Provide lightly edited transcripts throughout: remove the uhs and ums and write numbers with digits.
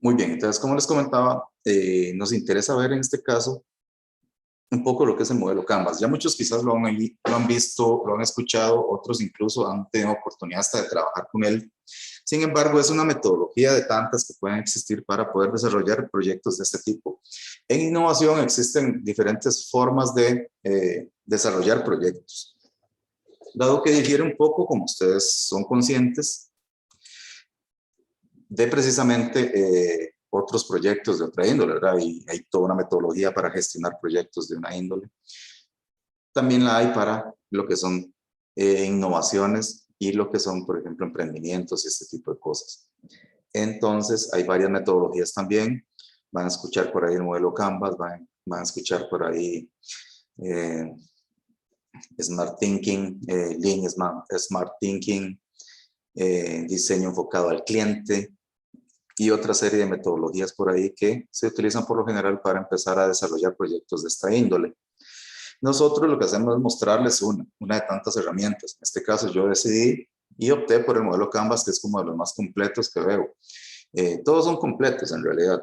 Muy bien, entonces como les comentaba, nos interesa ver en este caso un poco lo que es el modelo Canvas. Ya muchos quizás lo han visto, lo han escuchado, otros incluso han tenido oportunidad hasta de trabajar con él. Sin embargo, es una metodología de tantas que pueden existir para poder desarrollar proyectos de este tipo. En innovación existen diferentes formas de desarrollar proyectos. Dado que difiere un poco, como ustedes son conscientes, de precisamente otros proyectos de otra índole, ¿verdad? Y hay toda una metodología para gestionar proyectos de una índole. También la hay para lo que son innovaciones y lo que son, por ejemplo, emprendimientos y este tipo de cosas. Entonces, hay varias metodologías también. Van a escuchar por ahí el modelo Canvas, van a escuchar por ahí eh, Smart Thinking, Lean Smart Thinking, diseño enfocado al cliente y otra serie de metodologías por ahí que se utilizan por lo general para empezar a desarrollar proyectos de esta índole. Nosotros lo que hacemos es mostrarles una de tantas herramientas. En este caso yo decidí y opté por el modelo Canvas, que es como de los más completos que veo. Todos son completos en realidad.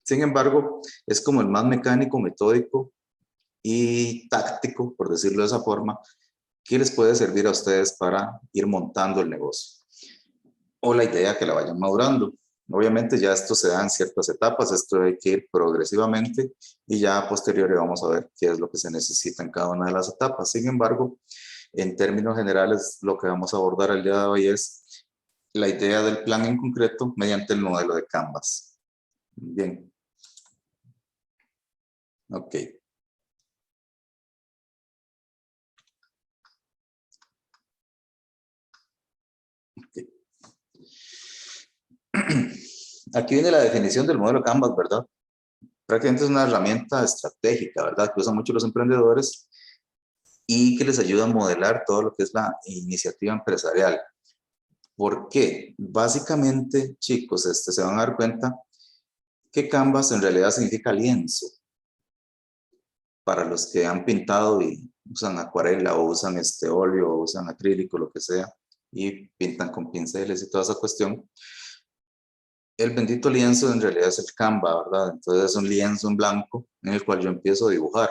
Sin embargo, es como el más mecánico, metódico y táctico, por decirlo de esa forma, que les puede servir a ustedes para ir montando el negocio o la idea que la vayan madurando. Obviamente ya esto se da en ciertas etapas, esto hay que ir progresivamente y ya a posteriori vamos a ver qué es lo que se necesita en cada una de las etapas. Sin embargo, en términos generales, lo que vamos a abordar el día de hoy es la idea del plan en concreto mediante el modelo de Canvas. Bien. Ok. Okay. Aquí viene la definición del modelo Canvas, ¿verdad? Prácticamente es una herramienta estratégica, ¿verdad? Que usan mucho los emprendedores y que les ayuda a modelar todo lo que es la iniciativa empresarial. ¿Por qué? Básicamente, chicos, se van a dar cuenta que Canvas en realidad significa lienzo. Para los que han pintado y usan acuarela o usan óleo o usan acrílico, lo que sea, y pintan con pinceles y toda esa cuestión, el bendito lienzo en realidad es el Canva, ¿verdad? Entonces es un lienzo en blanco en el cual yo empiezo a dibujar.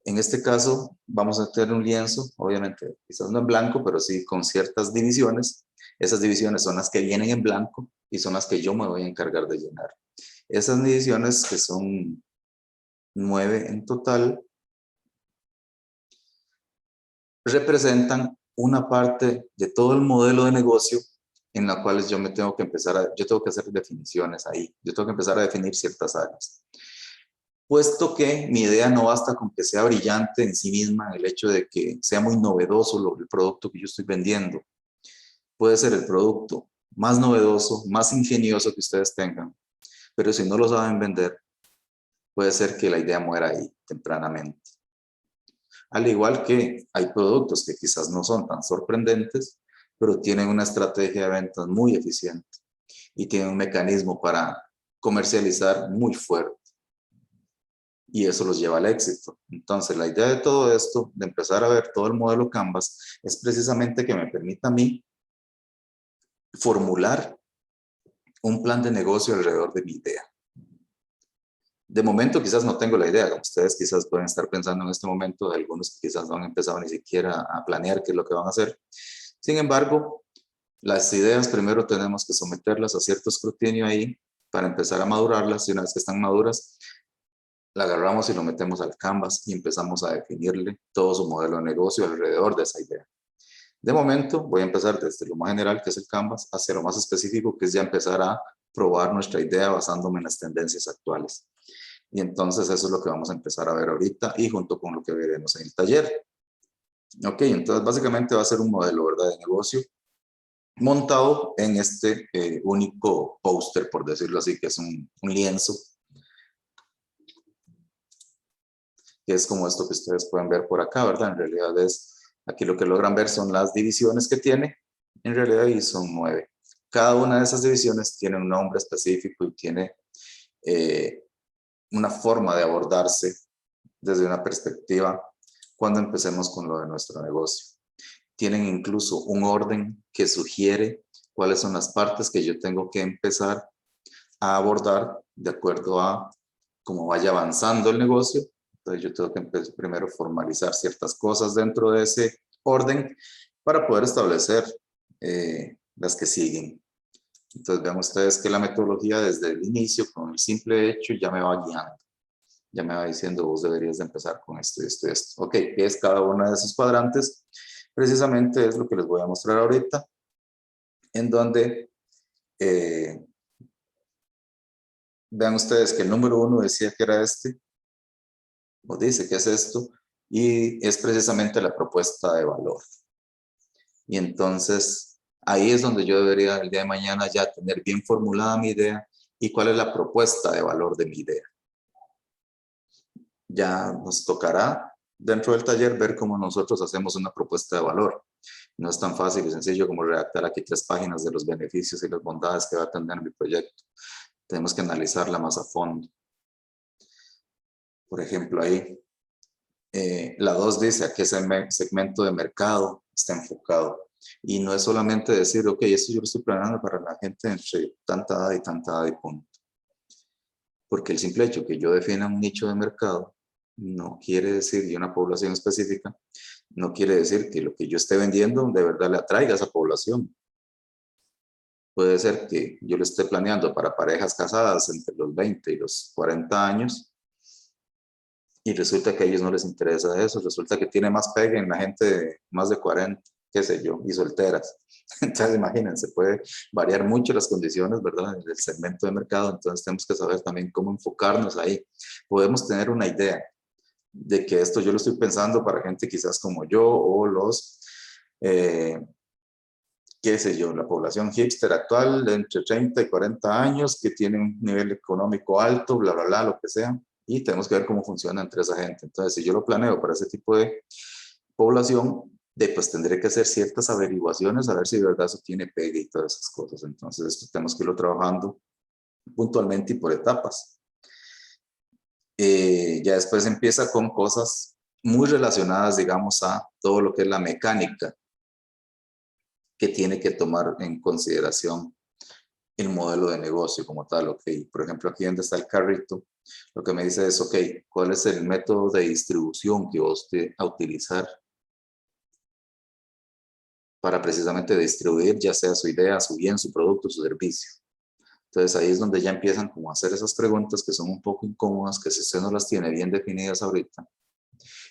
En este caso vamos a tener un lienzo, obviamente quizás no en blanco, pero sí con ciertas divisiones. Esas divisiones son las que vienen en blanco y son las que yo me voy a encargar de llenar. Esas divisiones, que son 9 en total, representan una parte de todo el modelo de negocio en la cual yo tengo que hacer definiciones ahí. Yo tengo que empezar a definir ciertas áreas. Puesto que mi idea no basta con que sea brillante en sí misma, el hecho de que sea muy novedoso el producto que yo estoy vendiendo. Puede ser el producto más novedoso, más ingenioso que ustedes tengan, pero si no lo saben vender, puede ser que la idea muera ahí tempranamente. Al igual que hay productos que quizás no son tan sorprendentes, pero tienen una estrategia de ventas muy eficiente y tienen un mecanismo para comercializar muy fuerte. Y eso los lleva al éxito. Entonces, la idea de todo esto, de empezar a ver todo el modelo Canvas, es precisamente que me permita a mí formular un plan de negocio alrededor de mi idea. De momento quizás no tengo la idea, como ustedes quizás pueden estar pensando en este momento, algunos quizás no han empezado ni siquiera a planear qué es lo que van a hacer. Sin embargo, las ideas primero tenemos que someterlas a cierto escrutinio ahí para empezar a madurarlas, y una vez que están maduras, la agarramos y lo metemos al Canvas y empezamos a definirle todo su modelo de negocio alrededor de esa idea. De momento voy a empezar desde lo más general, que es el Canvas, hacia lo más específico, que es ya empezar a probar nuestra idea basándome en las tendencias actuales. Y entonces eso es lo que vamos a empezar a ver ahorita y junto con lo que veremos en el taller. Ok, entonces básicamente va a ser un modelo, ¿verdad?, de negocio montado en este único póster, por decirlo así, que es un lienzo, que es como esto que ustedes pueden ver por acá, ¿verdad? En realidad aquí lo que logran ver son las divisiones que tiene, en realidad, y son 9. Cada una de esas divisiones tiene un nombre específico y tiene una forma de abordarse desde una perspectiva cuando empecemos con lo de nuestro negocio. Tienen incluso un orden que sugiere cuáles son las partes que yo tengo que empezar a abordar de acuerdo a cómo vaya avanzando el negocio. Entonces yo tengo que primero formalizar ciertas cosas dentro de ese orden para poder establecer las que siguen. Entonces vean ustedes que la metodología desde el inicio, con el simple hecho, ya me va guiando. Ya me va diciendo, vos deberías de empezar con esto y esto y esto. Ok, ¿qué es cada uno de esos cuadrantes? Precisamente es lo que les voy a mostrar ahorita, en donde vean ustedes que el número 1 decía que era este, o dice que es esto, y es precisamente la propuesta de valor. Y entonces, ahí es donde yo debería el día de mañana ya tener bien formulada mi idea y cuál es la propuesta de valor de mi idea. Ya nos tocará dentro del taller ver cómo nosotros hacemos una propuesta de valor. No es tan fácil y sencillo como redactar aquí 3 páginas de los beneficios y las bondades que va a tener mi proyecto. Tenemos que analizarla más a fondo. Por ejemplo, ahí la 2 dice a qué segmento de mercado está enfocado. Y no es solamente decir, ok, esto yo lo estoy planeando para la gente entre tanta edad y tanta edad y punto. Porque el simple hecho que yo defina un nicho de mercado no quiere decir, y una población específica, no quiere decir que lo que yo esté vendiendo de verdad le atraiga a esa población. Puede ser que yo lo esté planeando para parejas casadas entre los 20 y los 40 años y resulta que a ellos no les interesa eso, resulta que tiene más pegue en la gente de más de 40, qué sé yo, y solteras. Entonces imagínense, puede variar mucho las condiciones, ¿verdad? Del segmento de mercado, entonces tenemos que saber también cómo enfocarnos ahí. Podemos tener una idea de que esto yo lo estoy pensando para gente quizás como yo o los, qué sé yo, la población hipster actual de entre 30 y 40 años que tiene un nivel económico alto, bla, bla, bla, lo que sea, y tenemos que ver cómo funciona entre esa gente. Entonces, si yo lo planeo para ese tipo de población, pues tendré que hacer ciertas averiguaciones a ver si de verdad eso tiene pegue y todas esas cosas. Entonces, esto tenemos que irlo trabajando puntualmente y por etapas. Ya después empieza con cosas muy relacionadas, digamos, a todo lo que es la mecánica que tiene que tomar en consideración el modelo de negocio como tal. Ok, por ejemplo, aquí donde está el carrito, lo que me dice es, ok, ¿cuál es el método de distribución que vos te a utilizar para precisamente distribuir ya sea su idea, su bien, su producto, su servicio? Entonces ahí es donde ya empiezan como a hacer esas preguntas que son un poco incómodas, que si usted no las tiene bien definidas ahorita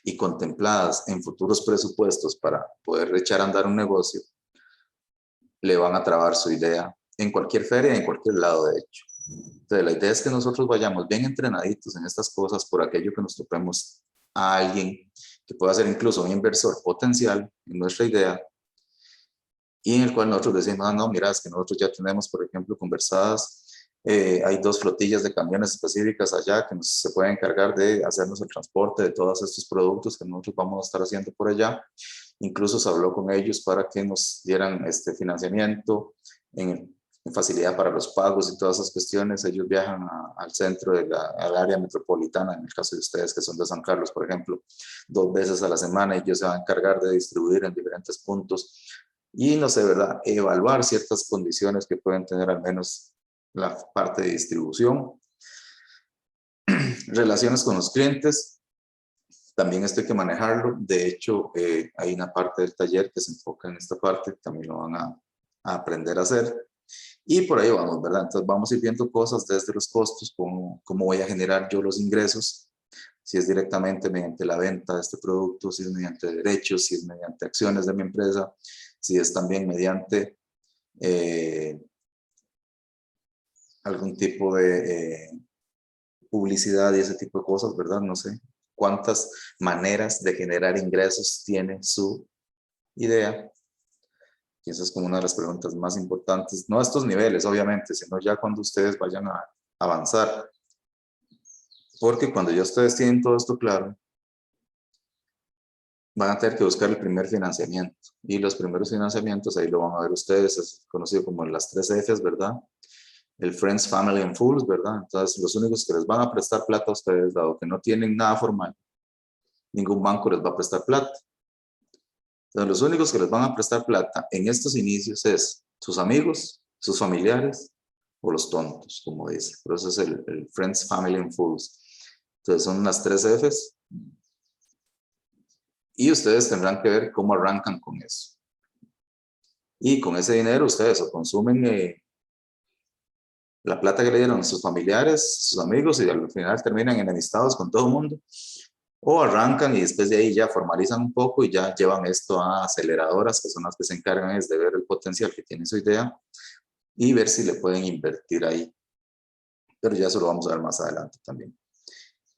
y contempladas en futuros presupuestos para poder echar a andar un negocio, le van a trabar su idea en cualquier feria, en cualquier lado de hecho. Entonces la idea es que nosotros vayamos bien entrenaditos en estas cosas por aquello que nos topemos a alguien que pueda ser incluso un inversor potencial en nuestra idea y en el cual nosotros decimos, ah, no, mira, es que nosotros ya tenemos, por ejemplo, conversadas, hay 2 flotillas de camiones específicas allá que se pueden encargar de hacernos el transporte de todos estos productos que nosotros vamos a estar haciendo por allá. Incluso se habló con ellos para que nos dieran este financiamiento en facilidad para los pagos y todas esas cuestiones. Ellos viajan al centro al área metropolitana, en el caso de ustedes que son de San Carlos, por ejemplo, 2 veces a la semana y ellos se van a encargar de distribuir en diferentes puntos y no sé, ¿verdad? Evaluar ciertas condiciones que pueden tener al menos la parte de distribución. Relaciones con los clientes, también esto hay que manejarlo. De hecho, hay una parte del taller que se enfoca en esta parte, también lo van a aprender a hacer. Y por ahí vamos, ¿verdad? Entonces vamos a ir viendo cosas desde los costos, cómo voy a generar yo los ingresos, si es directamente mediante la venta de este producto, si es mediante derechos, si es mediante acciones de mi empresa, si es también mediante algún tipo de publicidad y ese tipo de cosas, ¿verdad? No sé cuántas maneras de generar ingresos tiene su idea. Y esa es como una de las preguntas más importantes, no a estos niveles, obviamente, sino ya cuando ustedes vayan a avanzar. Porque cuando ya ustedes tienen todo esto claro, van a tener que buscar el primer financiamiento. Y los primeros financiamientos, ahí lo van a ver ustedes, es conocido como las 3 Fs, ¿verdad? El Friends, Family and Fools, ¿verdad? Entonces, los únicos que les van a prestar plata a ustedes, dado que no tienen nada formal, ningún banco les va a prestar plata. Entonces, los únicos que les van a prestar plata en estos inicios es sus amigos, sus familiares o los tontos, como dice. Pero eso es el Friends, Family and Fools. Entonces son las 3 Fs. Y ustedes tendrán que ver cómo arrancan con eso. Y con ese dinero ustedes o consumen la plata que le dieron a sus familiares, sus amigos, y al final terminan enemistados con todo el mundo. O arrancan y después de ahí ya formalizan un poco y ya llevan esto a aceleradoras, que son las que se encargan de ver el potencial que tiene su idea y ver si le pueden invertir ahí. Pero ya eso lo vamos a ver más adelante también.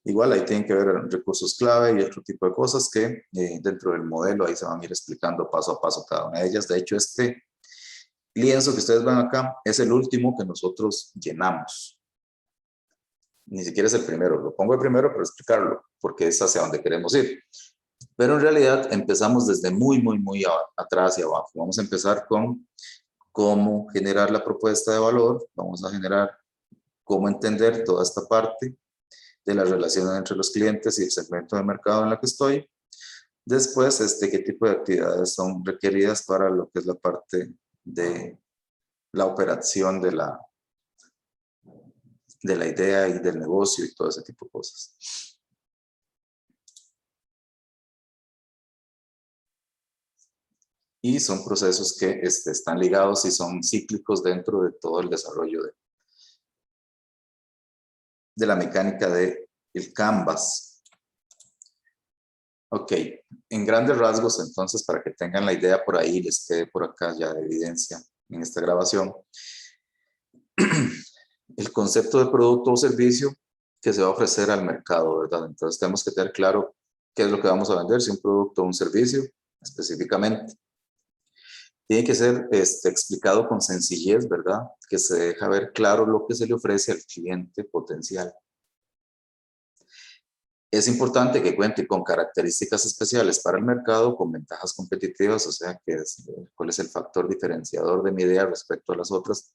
Igual ahí tienen que ver recursos clave y otro tipo de cosas que dentro del modelo ahí se van a ir explicando paso a paso cada una de ellas. De hecho, este lienzo que ustedes ven acá es el último que nosotros llenamos. Ni siquiera es el primero, lo pongo el primero para explicarlo, porque es hacia donde queremos ir. Pero en realidad empezamos desde muy atrás y abajo. Vamos a empezar con cómo generar la propuesta de valor, vamos a generar cómo entender toda esta parte de las relaciones entre los clientes y el segmento de mercado en la que estoy. Después, qué tipo de actividades son requeridas para lo que es la parte de la operación de la idea y del negocio y todo ese tipo de cosas. Y son procesos que están ligados y son cíclicos dentro de todo el desarrollo de la mecánica del Canvas. Ok, en grandes rasgos, entonces, para que tengan la idea por ahí, les quede por acá ya de evidencia en esta grabación, el concepto de producto o servicio que se va a ofrecer al mercado, ¿verdad? Entonces tenemos que tener claro qué es lo que vamos a vender, si un producto o un servicio específicamente. Tiene que ser explicado con sencillez, ¿verdad? Que se deja ver claro lo que se le ofrece al cliente potencial. Es importante que cuente con características especiales para el mercado, con ventajas competitivas, o sea, cuál es el factor diferenciador de mi idea respecto a las otras,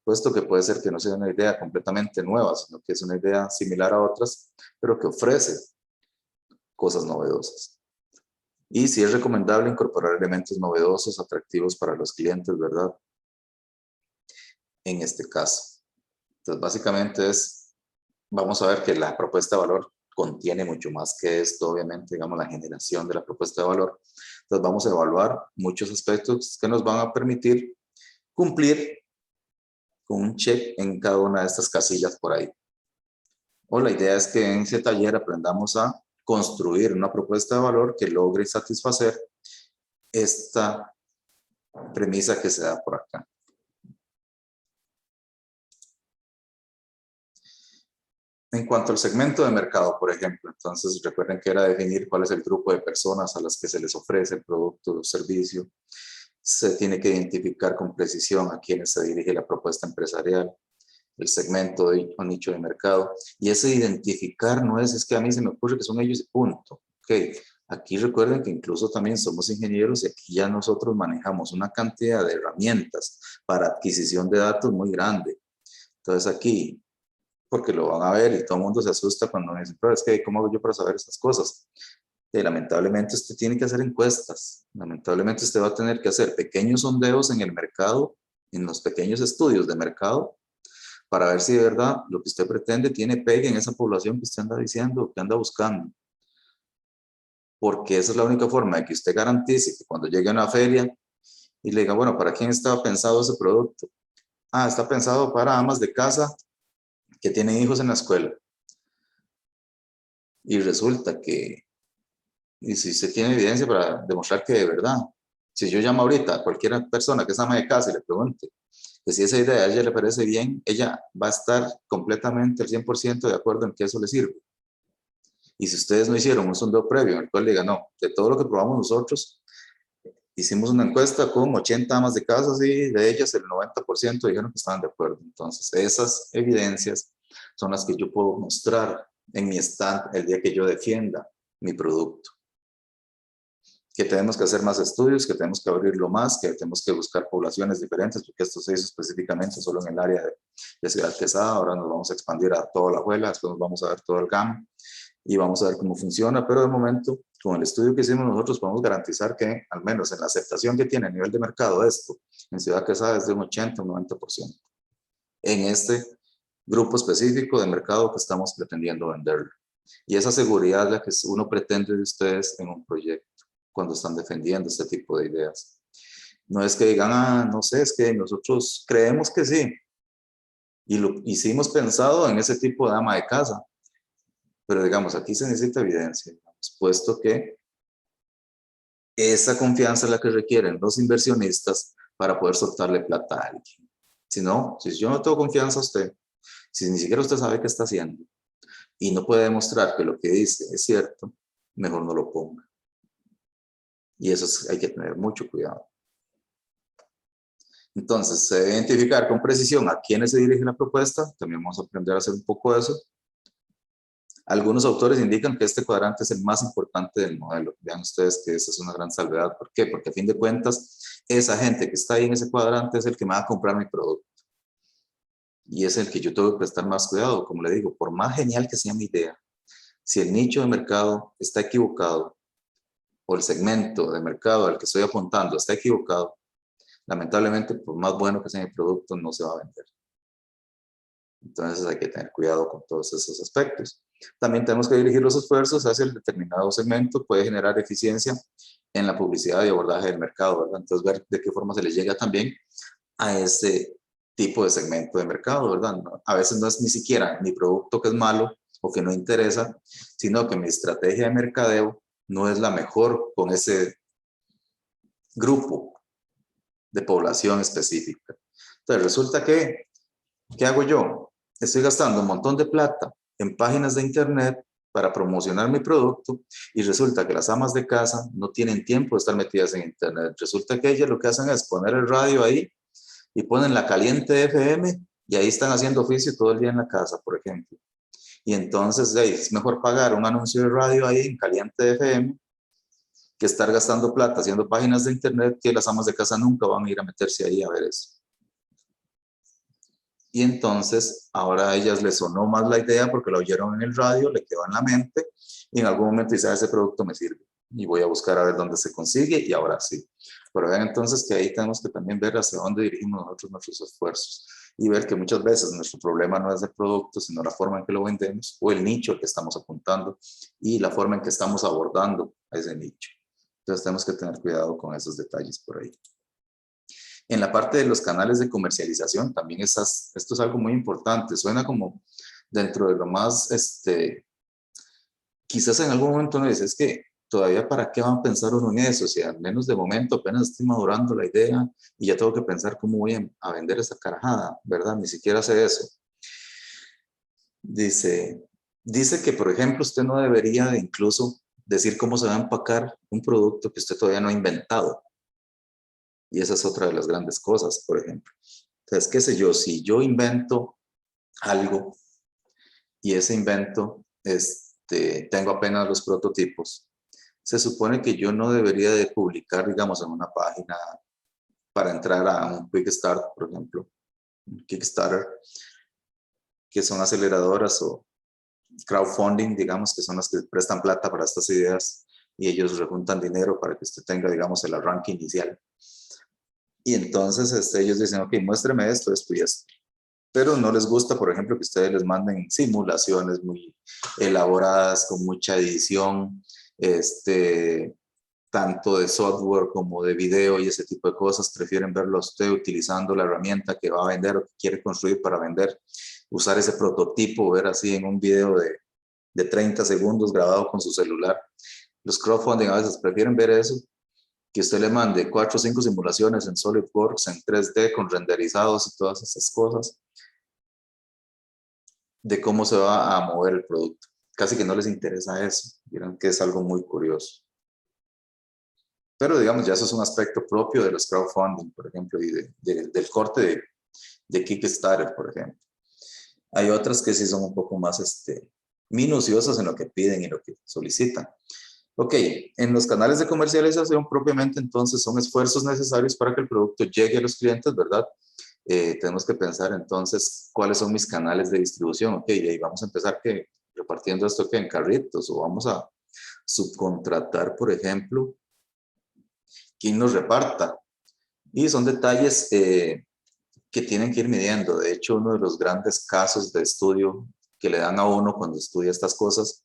puesto que puede ser que no sea una idea completamente nueva, sino que es una idea similar a otras, pero que ofrece cosas novedosas. Y si es recomendable incorporar elementos novedosos, atractivos para los clientes, ¿verdad? En este caso. Entonces, básicamente vamos a ver que la propuesta de valor contiene mucho más que esto, obviamente, digamos, la generación de la propuesta de valor. Entonces, vamos a evaluar muchos aspectos que nos van a permitir cumplir con un check en cada una de estas casillas por ahí. O la idea es que en ese taller aprendamos a construir una propuesta de valor que logre satisfacer esta premisa que se da por acá. En cuanto al segmento de mercado, por ejemplo, entonces recuerden que era definir cuál es el grupo de personas a las que se les ofrece el producto o servicio. Se tiene que identificar con precisión a quiénes se dirige la propuesta empresarial, el segmento o nicho de mercado. Y ese identificar no es que a mí se me ocurre que son ellos y punto. Ok, aquí recuerden que incluso también somos ingenieros y aquí ya nosotros manejamos una cantidad de herramientas para adquisición de datos muy grande. Entonces aquí, porque lo van a ver y todo el mundo se asusta cuando me dicen, pero es que ¿cómo hago yo para saber estas cosas? Lamentablemente usted tiene que hacer encuestas, lamentablemente usted va a tener que hacer pequeños sondeos en el mercado, en los pequeños estudios de mercado, para ver si de verdad lo que usted pretende tiene pegue en esa población que usted anda diciendo, que anda buscando. Porque esa es la única forma de que usted garantice que cuando llegue a una feria y le diga, bueno, ¿para quién estaba pensado ese producto? Ah, está pensado para amas de casa que tienen hijos en la escuela. Y resulta que, y si se tiene evidencia para demostrar que de verdad, si yo llamo ahorita a cualquier persona que es ama de casa y le pregunte que si esa idea a ella le parece bien, ella va a estar completamente al 100% de acuerdo en que eso le sirve. Y si ustedes no hicieron un sondeo previo en el cual digan, no, de todo lo que probamos nosotros, hicimos una encuesta con 80 amas de casa y de ellas el 90% dijeron que estaban de acuerdo. Entonces, esas evidencias son las que yo puedo mostrar en mi stand el día que yo defienda mi producto. Que tenemos que hacer más estudios, que tenemos que abrirlo más, que tenemos que buscar poblaciones diferentes, porque esto se hizo específicamente solo en el área de Ciudad Quesada. Ahora nos vamos a expandir a toda la Alajuela, después nos vamos a ver todo el GAM y vamos a ver cómo funciona, pero de momento, con el estudio que hicimos nosotros, podemos garantizar que, al menos en la aceptación que tiene a nivel de mercado esto, en Ciudad Quesada es de un 80 o 90%. en este grupo específico de mercado que estamos pretendiendo venderle. Y esa seguridad es la que uno pretende de ustedes en un proyecto cuando están defendiendo este tipo de ideas. No es que digan, ah, no sé, es que nosotros creemos que sí. Y sí hemos pensado en ese tipo de ama de casa. Pero digamos, aquí se necesita evidencia, digamos, puesto que esa confianza es la que requieren los inversionistas para poder soltarle plata a alguien. Si no, si yo no tengo confianza a usted, si ni siquiera usted sabe qué está haciendo y no puede demostrar que lo que dice es cierto, mejor no lo ponga. Y eso hay que tener mucho cuidado. Entonces, se debe identificar con precisión a quiénes se dirige la propuesta. También vamos a aprender a hacer un poco de eso. Algunos autores indican que este cuadrante es el más importante del modelo. Vean ustedes que esa es una gran salvedad. ¿Por qué? Porque a fin de cuentas, esa gente que está ahí en ese cuadrante es el que me va a comprar mi producto. Y es el que yo tengo que prestar más cuidado. Como le digo, por más genial que sea mi idea, si el nicho de mercado está equivocado o el segmento de mercado al que estoy apuntando está equivocado, lamentablemente, por más bueno que sea mi producto, no se va a vender. Entonces hay que tener cuidado con todos esos aspectos. También tenemos que dirigir los esfuerzos hacia el determinado segmento, puede generar eficiencia en la publicidad y abordaje del mercado, ¿verdad? Entonces ver de qué forma se le llega también a ese tipo de segmento de mercado, ¿verdad? A veces no es ni siquiera mi producto que es malo o que no interesa, sino que mi estrategia de mercadeo no es la mejor con ese grupo de población específica. Entonces resulta que, ¿qué hago yo? Estoy gastando un montón de plata en páginas de internet para promocionar mi producto y resulta que las amas de casa no tienen tiempo de estar metidas en internet. Resulta que ellas lo que hacen es poner el radio ahí y ponen la caliente FM y ahí están haciendo oficio todo el día en la casa, por ejemplo. Y entonces es mejor pagar un anuncio de radio ahí en caliente FM que estar gastando plata haciendo páginas de internet que las amas de casa nunca van a ir a meterse ahí a ver eso. Y entonces ahora a ellas les sonó más la idea porque lo oyeron en el radio, le quedó en la mente y en algún momento dice, ese producto me sirve y voy a buscar a ver dónde se consigue y ahora sí. Pero vean entonces que ahí tenemos que también ver hacia dónde dirigimos nosotros nuestros esfuerzos y ver que muchas veces nuestro problema no es el producto, sino la forma en que lo vendemos o el nicho al que estamos apuntando y la forma en que estamos abordando a ese nicho. Entonces tenemos que tener cuidado con esos detalles por ahí. En la parte de los canales de comercialización también esto es algo muy importante. Suena como dentro de lo más, quizás en algún momento uno dice, es que todavía para qué van a pensar uno en eso, o sea, al menos de momento apenas estoy madurando la idea y ya tengo que pensar cómo voy a vender esa carajada, ¿verdad? Ni siquiera sé eso. Dice que, por ejemplo, usted no debería de incluso decir cómo se va a empacar un producto que usted todavía no ha inventado. Y esa es otra de las grandes cosas, por ejemplo. Entonces, qué sé yo, si yo invento algo y ese invento, tengo apenas los prototipos, se supone que yo no debería de publicar, digamos, en una página para entrar a un Quick Start, por ejemplo, un Kickstarter, que son aceleradoras o crowdfunding, digamos, que son las que prestan plata para estas ideas y ellos rejuntan dinero para que usted tenga, digamos, el arranque inicial. Y entonces ellos dicen, ok, muéstreme esto, esto y esto. Pero no les gusta, por ejemplo, que ustedes les manden simulaciones muy elaboradas, con mucha edición, tanto de software como de video y ese tipo de cosas. Prefieren verlo a usted utilizando la herramienta que va a vender o que quiere construir para vender. Usar ese prototipo, ver así en un video de 30 segundos grabado con su celular. Los crowdfunding a veces prefieren ver eso, que usted le mande 4 o 5 simulaciones en SolidWorks, en 3D, con renderizados y todas esas cosas, de cómo se va a mover el producto. Casi que no les interesa eso. Vieron que es algo muy curioso. Pero digamos, ya eso es un aspecto propio de los crowdfunding, por ejemplo, y del corte de Kickstarter, por ejemplo. Hay otras que sí son un poco más minuciosas en lo que piden y lo que solicitan. Ok, en los canales de comercialización propiamente entonces son esfuerzos necesarios para que el producto llegue a los clientes, ¿verdad? Tenemos que pensar entonces cuáles son mis canales de distribución. Ok, y ahí vamos a empezar repartiendo esto en carritos o vamos a subcontratar, por ejemplo, quien nos reparta. Y son detalles que tienen que ir midiendo. De hecho, uno de los grandes casos de estudio que le dan a uno cuando estudia estas cosas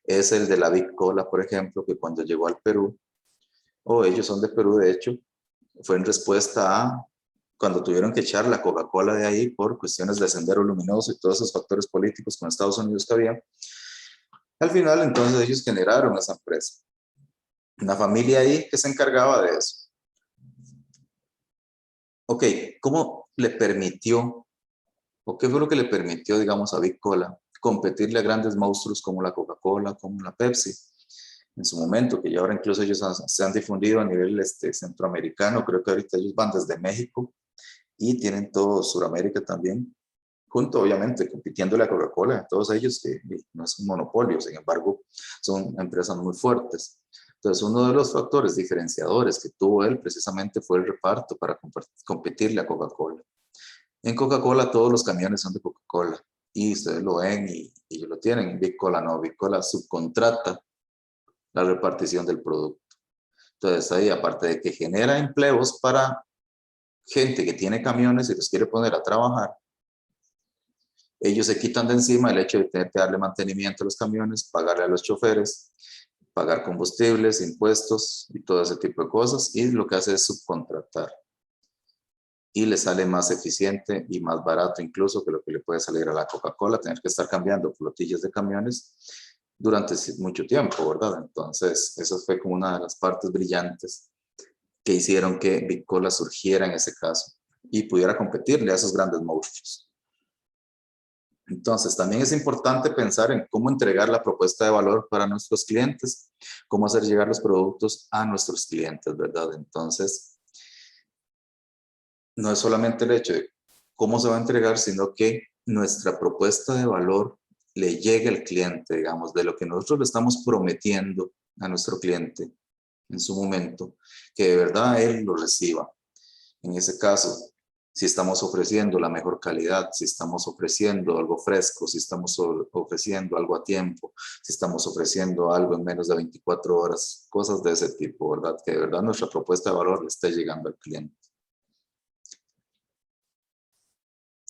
es el de la Big Cola, por ejemplo, que cuando llegó al Perú, o ellos son de Perú, de hecho, fue en respuesta a cuando tuvieron que echar la Coca-Cola de ahí por cuestiones de sendero luminoso y todos esos factores políticos con Estados Unidos que había. Al final, entonces, ellos generaron esa empresa. Una familia ahí que se encargaba de eso. Ok, ¿cómo le permitió, o qué fue lo que le permitió, digamos, a Big Cola competirle a grandes monstruos como la Coca-Cola, como la Pepsi? En su momento, que ya ahora incluso ellos se han difundido a nivel centroamericano, creo que ahorita ellos van desde México y tienen todo Sudamérica también, junto obviamente compitiéndole a Coca-Cola, todos ellos que no es un monopolio, sin embargo son empresas muy fuertes. Entonces uno de los factores diferenciadores que tuvo él precisamente fue el reparto para competirle a Coca-Cola. En Coca-Cola todos los camiones son de Coca-Cola y ustedes lo ven y lo tienen. En Big Cola no, Big Cola subcontrata la repartición del producto. Entonces ahí aparte de que genera empleos para gente que tiene camiones y los quiere poner a trabajar, ellos se quitan de encima el hecho de tener que darle mantenimiento a los camiones, pagarle a los choferes, pagar combustibles, impuestos y todo ese tipo de cosas, y lo que hace es subcontratar. Y le sale más eficiente y más barato incluso que lo que le puede salir a la Coca-Cola, tener que estar cambiando flotillas de camiones durante mucho tiempo, ¿verdad? Entonces, eso fue como una de las partes brillantes que hicieron que Big Cola surgiera en ese caso y pudiera competirle a esos grandes monstruos. Entonces, también es importante pensar en cómo entregar la propuesta de valor para nuestros clientes, cómo hacer llegar los productos a nuestros clientes, ¿verdad? Entonces, no es solamente el hecho de cómo se va a entregar, sino que nuestra propuesta de valor le llegue al cliente, digamos, de lo que nosotros le estamos prometiendo a nuestro cliente en su momento, que de verdad él lo reciba. En ese caso, si estamos ofreciendo la mejor calidad, si estamos ofreciendo algo fresco, si estamos ofreciendo algo a tiempo, si estamos ofreciendo algo en menos de 24 horas, cosas de ese tipo, ¿verdad? Que de verdad nuestra propuesta de valor le esté llegando al cliente.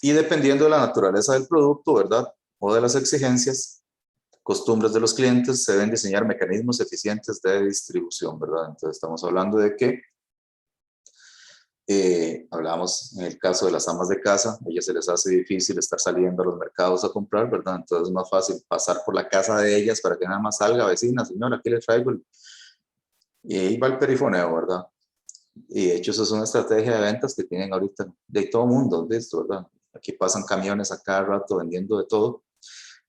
Y dependiendo de la naturaleza del producto, ¿verdad? O de las exigencias, costumbres de los clientes, se deben diseñar mecanismos eficientes de distribución, ¿verdad? Entonces estamos hablando de que hablábamos en el caso de las amas de casa, a ellas se les hace difícil estar saliendo a los mercados a comprar, ¿verdad? Entonces es más fácil pasar por la casa de ellas para que nada más salga, vecina, señora, aquí le traigo y ahí va el perifoneo, ¿verdad? Y de hecho eso es una estrategia de ventas que tienen ahorita de todo mundo, de esto, ¿verdad? Aquí pasan camiones a cada rato vendiendo de todo,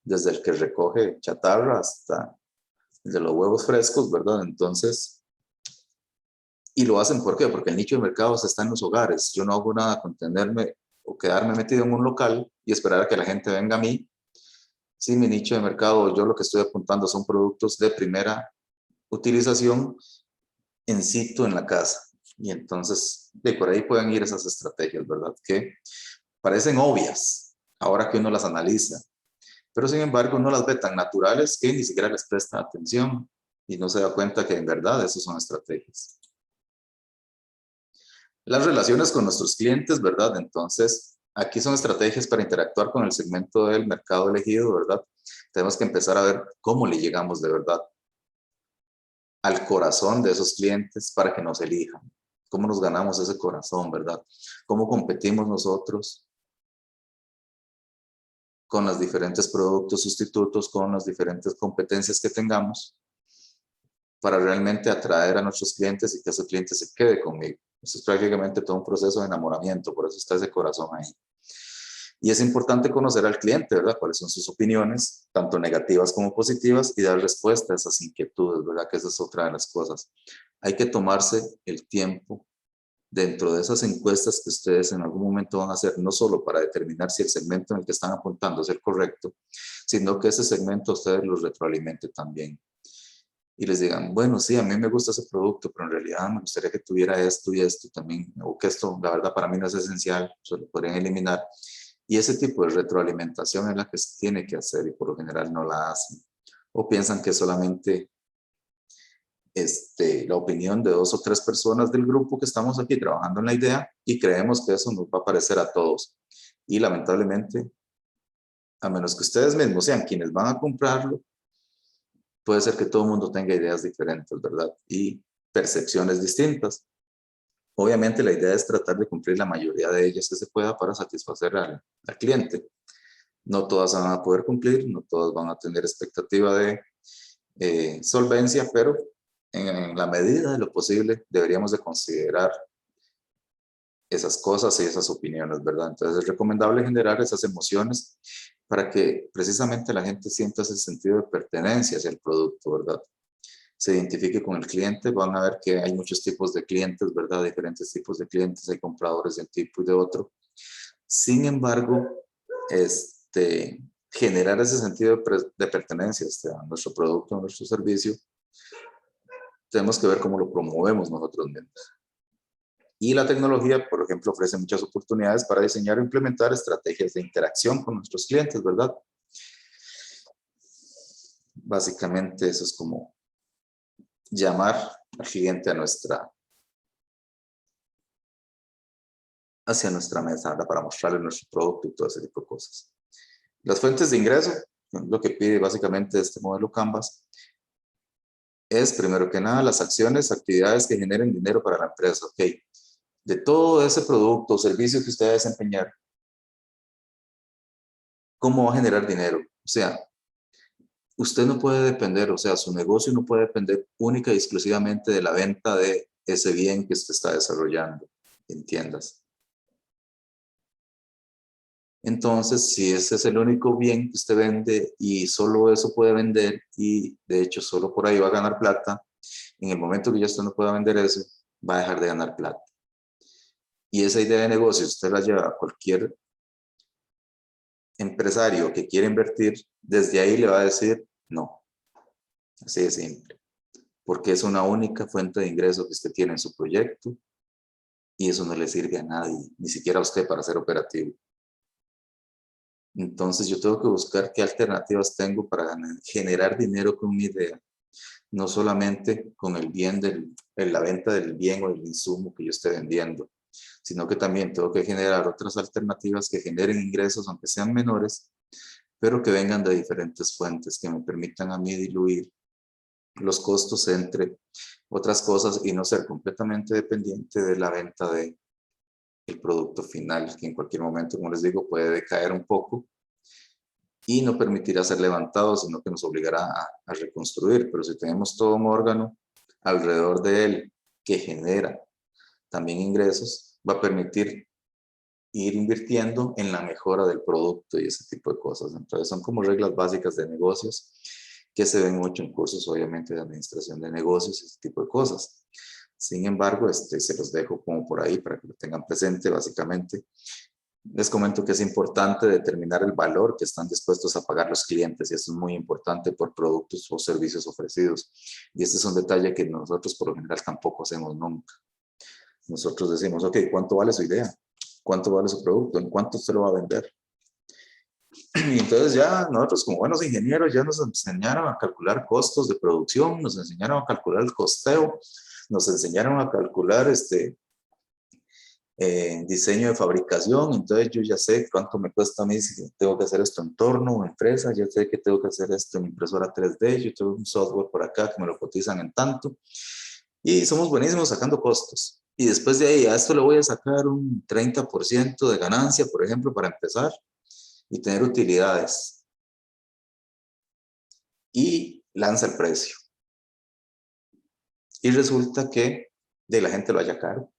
desde el que recoge chatarra hasta el de los huevos frescos, ¿verdad? Entonces, y lo hacen, ¿por qué? Porque el nicho de mercados está en los hogares. Yo no hago nada con tenerme o quedarme metido en un local y esperar a que la gente venga a mí. Si mi nicho de mercado, yo lo que estoy apuntando son productos de primera utilización en situ en la casa. Y entonces, de por ahí pueden ir esas estrategias, ¿verdad? Que parecen obvias ahora que uno las analiza, pero sin embargo uno las ve tan naturales que ni siquiera les presta atención y no se da cuenta que en verdad esas son estrategias. Las relaciones con nuestros clientes, ¿verdad? Entonces, aquí son estrategias para interactuar con el segmento del mercado elegido, ¿verdad? Tenemos que empezar a ver cómo le llegamos de verdad al corazón de esos clientes para que nos elijan. ¿Cómo nos ganamos ese corazón, verdad? ¿Cómo competimos nosotros con los diferentes productos sustitutos, con las diferentes competencias que tengamos para realmente atraer a nuestros clientes y que ese cliente se quede conmigo? Eso es prácticamente todo un proceso de enamoramiento, por eso está ese corazón ahí. Y es importante conocer al cliente, ¿verdad? Cuáles son sus opiniones, tanto negativas como positivas, y dar respuesta a esas inquietudes, ¿verdad? Que esa es otra de las cosas. Hay que tomarse el tiempo dentro de esas encuestas que ustedes en algún momento van a hacer, no solo para determinar si el segmento en el que están apuntando es el correcto, sino que ese segmento ustedes los retroalimente también. Y les digan, bueno, sí, a mí me gusta ese producto, pero en realidad me gustaría que tuviera esto y esto también, o que esto, la verdad, para mí no es esencial, se lo podrían eliminar. Y ese tipo de retroalimentación es la que se tiene que hacer y por lo general no la hacen. O piensan que solamente la opinión de 2 o 3 personas del grupo que estamos aquí trabajando en la idea y creemos que eso nos va a parecer a todos. Y lamentablemente, a menos que ustedes mismos sean quienes van a comprarlo, puede ser que todo el mundo tenga ideas diferentes, ¿verdad? Y percepciones distintas. Obviamente la idea es tratar de cumplir la mayoría de ellas que se pueda para satisfacer al cliente. No todas van a poder cumplir, no todas van a tener expectativa de solvencia, pero en la medida de lo posible deberíamos de considerar esas cosas y esas opiniones, ¿verdad? Entonces es recomendable generar esas emociones para que precisamente la gente sienta ese sentido de pertenencia hacia el producto, ¿verdad? Se identifique con el cliente, van a ver que hay muchos tipos de clientes, ¿verdad? Diferentes tipos de clientes, hay compradores de un tipo y de otro. Sin embargo, generar ese sentido de pertenencia a nuestro producto, a nuestro servicio, tenemos que ver cómo lo promovemos nosotros mismos. Y la tecnología, por ejemplo, ofrece muchas oportunidades para diseñar o implementar estrategias de interacción con nuestros clientes, ¿verdad? Básicamente eso es como llamar al cliente hacia nuestra mesa, ¿verdad? Para mostrarle nuestro producto y todo ese tipo de cosas. Las fuentes de ingreso, lo que pide básicamente este modelo Canvas, es primero que nada las acciones, actividades que generen dinero para la empresa. Ok, de todo ese producto o servicio que usted va a desempeñar, ¿cómo va a generar dinero? O sea, usted no puede depender, o sea, su negocio no puede depender única y exclusivamente de la venta de ese bien que usted está desarrollando en tiendas. Entonces, si ese es el único bien que usted vende y solo eso puede vender y de hecho solo por ahí va a ganar plata, en el momento que ya usted no pueda vender eso, va a dejar de ganar plata. Y esa idea de negocio, usted la lleva a cualquier empresario que quiere invertir, desde ahí le va a decir no. Así de simple. Porque es una única fuente de ingreso que usted tiene en su proyecto y eso no le sirve a nadie, ni siquiera a usted para ser operativo. Entonces yo tengo que buscar qué alternativas tengo para generar dinero con mi idea, no solamente con el bien la venta del bien o del insumo que yo esté vendiendo, sino que también tengo que generar otras alternativas que generen ingresos, aunque sean menores, pero que vengan de diferentes fuentes, que me permitan a mí diluir los costos entre otras cosas y no ser completamente dependiente de la venta del producto final, que en cualquier momento, como les digo, puede decaer un poco y no permitirá ser levantado, sino que nos obligará a reconstruir. Pero si tenemos todo un órgano alrededor de él que genera también ingresos, va a permitir ir invirtiendo en la mejora del producto y ese tipo de cosas. Entonces son como reglas básicas de negocios que se ven mucho en cursos, obviamente, de administración de negocios y ese tipo de cosas. Sin embargo, se los dejo como por ahí para que lo tengan presente, básicamente. Les comento que es importante determinar el valor que están dispuestos a pagar los clientes y eso es muy importante por productos o servicios ofrecidos. Y este es un detalle que nosotros por lo general tampoco hacemos nunca. Nosotros decimos, ok, ¿cuánto vale su idea? ¿Cuánto vale su producto? ¿En cuánto usted lo va a vender? Y entonces ya nosotros como buenos ingenieros ya nos enseñaron a calcular costos de producción, nos enseñaron a calcular el costeo, nos enseñaron a calcular diseño de fabricación, entonces yo ya sé cuánto me cuesta a mí si tengo que hacer esto en torno o empresa, ya sé que tengo que hacer esto en impresora 3D, yo tengo un software por acá que me lo cotizan en tanto, y somos buenísimos sacando costos. Y después de ahí a esto le voy a sacar un 30% de ganancia, por ejemplo, para empezar, y tener utilidades. Y lanza el precio. Y resulta que de la gente lo haya caro.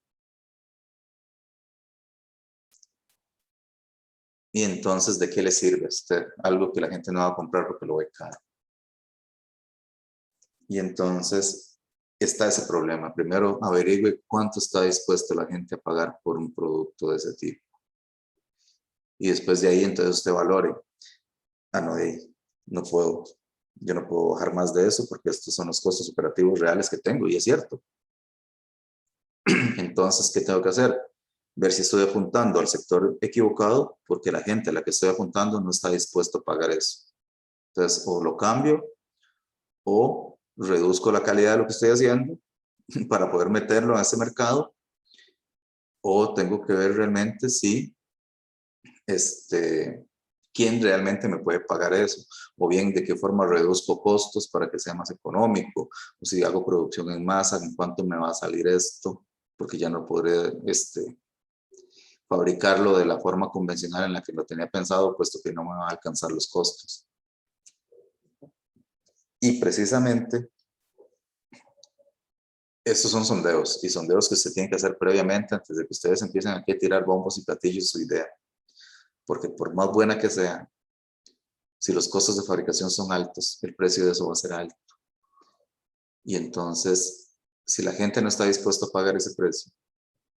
Y entonces, ¿de qué le sirve a usted algo que la gente no va a comprar porque lo ve caro? Y entonces está ese problema. Primero, averigüe cuánto está dispuesto la gente a pagar por un producto de ese tipo. Y después de ahí, entonces usted valore. Ah, no, no puedo. Yo no puedo bajar más de eso porque estos son los costos operativos reales que tengo. Y es cierto. Entonces, ¿qué tengo que hacer? Ver si estoy apuntando al sector equivocado porque la gente a la que estoy apuntando no está dispuesto a pagar eso. Entonces, o lo cambio o reduzco la calidad de lo que estoy haciendo para poder meterlo a ese mercado, o tengo que ver realmente si quién realmente me puede pagar eso, o bien de qué forma reduzco costos para que sea más económico, o si hago producción en masa, en cuánto me va a salir esto, porque ya no podré fabricarlo de la forma convencional en la que lo tenía pensado, puesto que no me va a alcanzar los costos. Y precisamente estos son sondeos, y sondeos que se tienen que hacer previamente antes de que ustedes empiecen aquí a tirar bombos y platillos su idea. Porque por más buena que sea, si los costos de fabricación son altos, el precio de eso va a ser alto. Y entonces, si la gente no está dispuesta a pagar ese precio,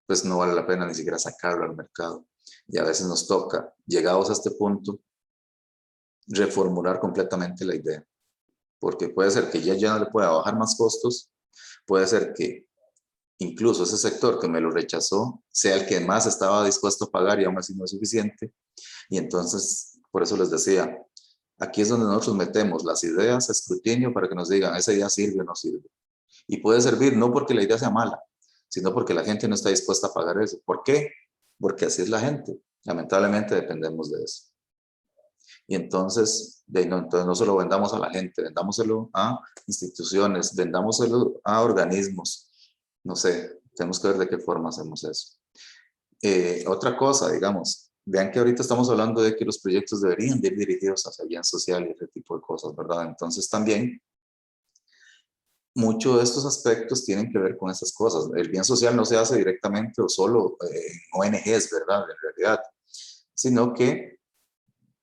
pues no vale la pena ni siquiera sacarlo al mercado. Y a veces nos toca, llegados a este punto, reformular completamente la idea. Porque puede ser que ya no le pueda bajar más costos, puede ser que incluso ese sector que me lo rechazó sea el que más estaba dispuesto a pagar y aún así no es suficiente. Y entonces, por eso les decía, aquí es donde nosotros metemos las ideas a escrutinio para que nos digan, esa idea sirve o no sirve. Y puede servir no porque la idea sea mala, sino porque la gente no está dispuesta a pagar eso. ¿Por qué? Porque así es la gente. Lamentablemente dependemos de eso. Y entonces no solo vendamos a la gente, vendámoselo a instituciones, vendámoselo a organismos. No sé, tenemos que ver de qué forma hacemos eso. Otra cosa, digamos, vean que ahorita estamos hablando de que los proyectos deberían de ir dirigidos hacia el bien social y ese tipo de cosas, ¿verdad? Entonces también muchos de estos aspectos tienen que ver con esas cosas. El bien social no se hace directamente o solo en ONGs, ¿verdad? En realidad, sino que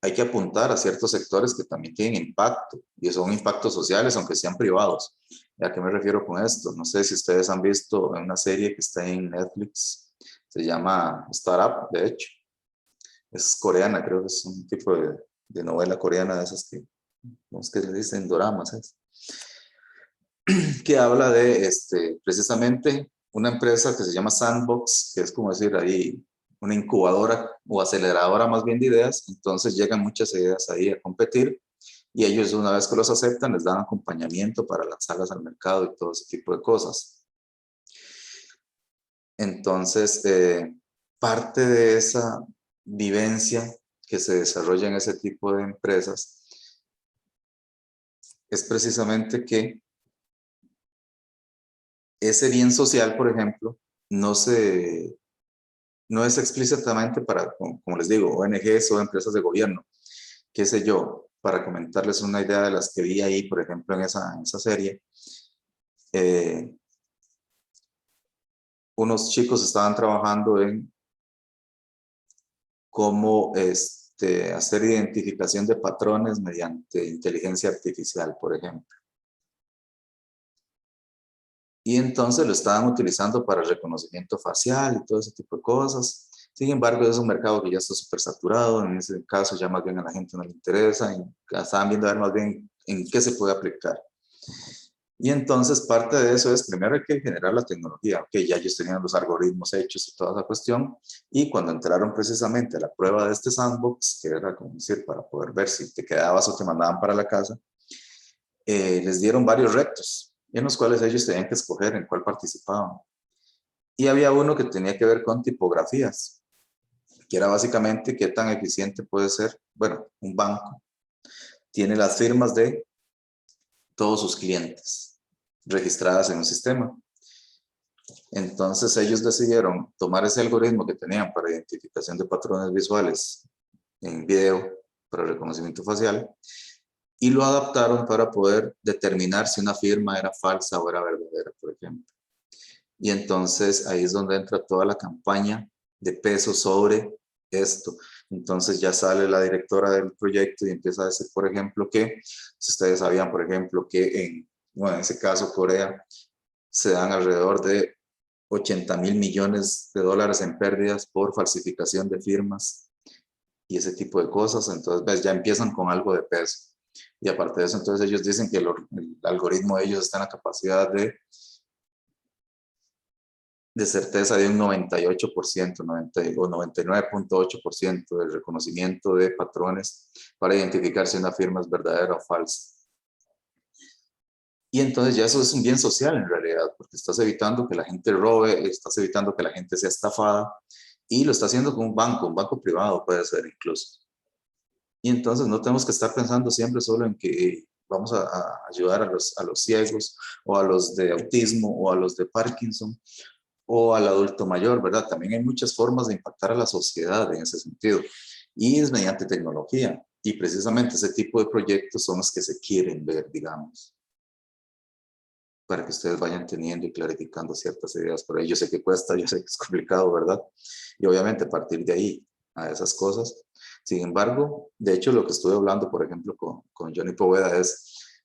hay que apuntar a ciertos sectores que también tienen impacto, y son impactos sociales, aunque sean privados. ¿A qué me refiero con esto? No sé si ustedes han visto una serie que está en Netflix, se llama Startup, de hecho. Es coreana, creo que es un tipo de novela coreana de esas que, no es que le dicen doramas, que habla de precisamente una empresa que se llama Sandbox, que es como decir ahí una incubadora o aceleradora más bien de ideas. Entonces llegan muchas ideas ahí a competir y ellos una vez que los aceptan les dan acompañamiento para lanzarlas al mercado y todo ese tipo de cosas. Entonces, parte de esa vivencia que se desarrolla en ese tipo de empresas es precisamente que ese bien social, por ejemplo, no es explícitamente para, como les digo, ONGs o empresas de gobierno, qué sé yo, para comentarles una idea de las que vi ahí, por ejemplo, en esa serie. Unos chicos estaban trabajando en cómo hacer identificación de patrones mediante inteligencia artificial, por ejemplo. Y entonces lo estaban utilizando para reconocimiento facial y todo ese tipo de cosas. Sin embargo, es un mercado que ya está súper saturado. En ese caso, ya más bien a la gente no le interesa. Y estaban viendo a ver más bien en qué se puede aplicar. Y entonces, parte de eso es, primero hay que generar la tecnología. Ok, ya ellos tenían los algoritmos hechos y toda esa cuestión. Y cuando entraron precisamente a la prueba de este sandbox, que era como decir, para poder ver si te quedabas o te mandaban para la casa, les dieron varios retos, en los cuales ellos tenían que escoger en cuál participaban. Y había uno que tenía que ver con tipografías, que era básicamente qué tan eficiente puede ser, bueno, un banco tiene las firmas de todos sus clientes registradas en un sistema. Entonces ellos decidieron tomar ese algoritmo que tenían para identificación de patrones visuales en video, para reconocimiento facial, y lo adaptaron para poder determinar si una firma era falsa o era verdadera, por ejemplo. Y entonces ahí es donde entra toda la campaña de peso sobre esto. Entonces ya sale la directora del proyecto y empieza a decir, por ejemplo, que si ustedes sabían, por ejemplo, que en ese caso Corea se dan alrededor de 80.000 millones de dólares en pérdidas por falsificación de firmas y ese tipo de cosas. Entonces, ves, ya empiezan con algo de peso. Y aparte de eso, entonces ellos dicen que el algoritmo de ellos está en la capacidad de certeza de un 98%, 90, o 99.8% del reconocimiento de patrones para identificar si una firma es verdadera o falsa. Y entonces ya eso es un bien social en realidad, porque estás evitando que la gente robe, estás evitando que la gente sea estafada, y lo está haciendo con un banco privado puede ser incluso. Y entonces no tenemos que estar pensando siempre solo en que vamos a ayudar a los ciegos, o a los de autismo, o a los de Parkinson, o al adulto mayor, ¿verdad? También hay muchas formas de impactar a la sociedad en ese sentido, y es mediante tecnología. Y precisamente ese tipo de proyectos son los que se quieren ver, digamos, para que ustedes vayan teniendo y clarificando ciertas ideas por ahí. Yo sé que cuesta, yo sé que es complicado, ¿verdad? Y obviamente partir de ahí a esas cosas. Sin embargo, de hecho, lo que estuve hablando, por ejemplo, con Johnny Poveda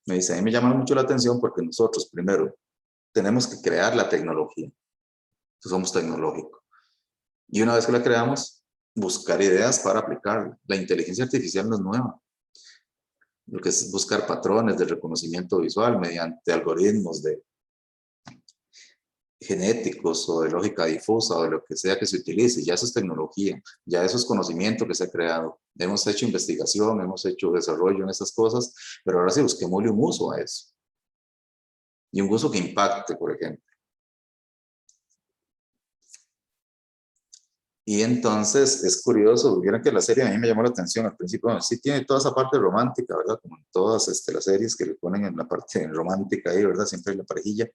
me dice, a mí me llama mucho la atención porque nosotros, primero, tenemos que crear la tecnología. Somos tecnológicos. Y una vez que la creamos, buscar ideas para aplicarla. La inteligencia artificial no es nueva. Lo que es buscar patrones de reconocimiento visual mediante algoritmos de genéticos o de lógica difusa o de lo que sea que se utilice, ya eso es tecnología, ya eso es conocimiento que se ha creado. Hemos hecho investigación, hemos hecho desarrollo en esas cosas, pero ahora sí busquémosle un uso a eso. Y un uso que impacte, por ejemplo. Y entonces es curioso, vieron que la serie a mí me llamó la atención al principio, bueno, sí tiene toda esa parte romántica, ¿verdad? Como en todas las series que le ponen en la parte romántica ahí, ¿verdad? Siempre hay la parejilla,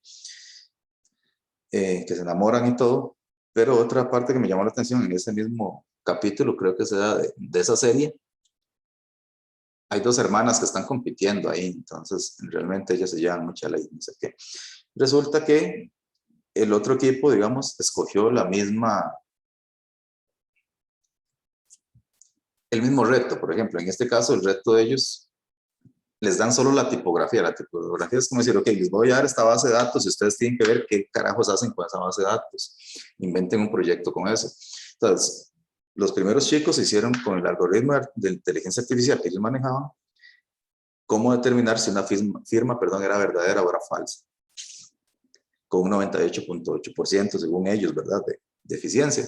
que se enamoran y todo, pero otra parte que me llamó la atención en ese mismo capítulo, creo que se da de esa serie, hay dos hermanas que están compitiendo ahí, entonces realmente ellas se llevan mucha ley, no sé qué. Resulta que el otro equipo, digamos, escogió el mismo reto, por ejemplo, en este caso el reto de ellos les dan solo la tipografía. La tipografía es como decir, ok, les voy a dar esta base de datos y ustedes tienen que ver qué carajos hacen con esa base de datos. Inventen un proyecto con eso. Entonces, los primeros chicos hicieron con el algoritmo de inteligencia artificial que ellos manejaban, cómo determinar si una firma era verdadera o era falsa, con un 98.8% según ellos, ¿verdad? De eficiencia.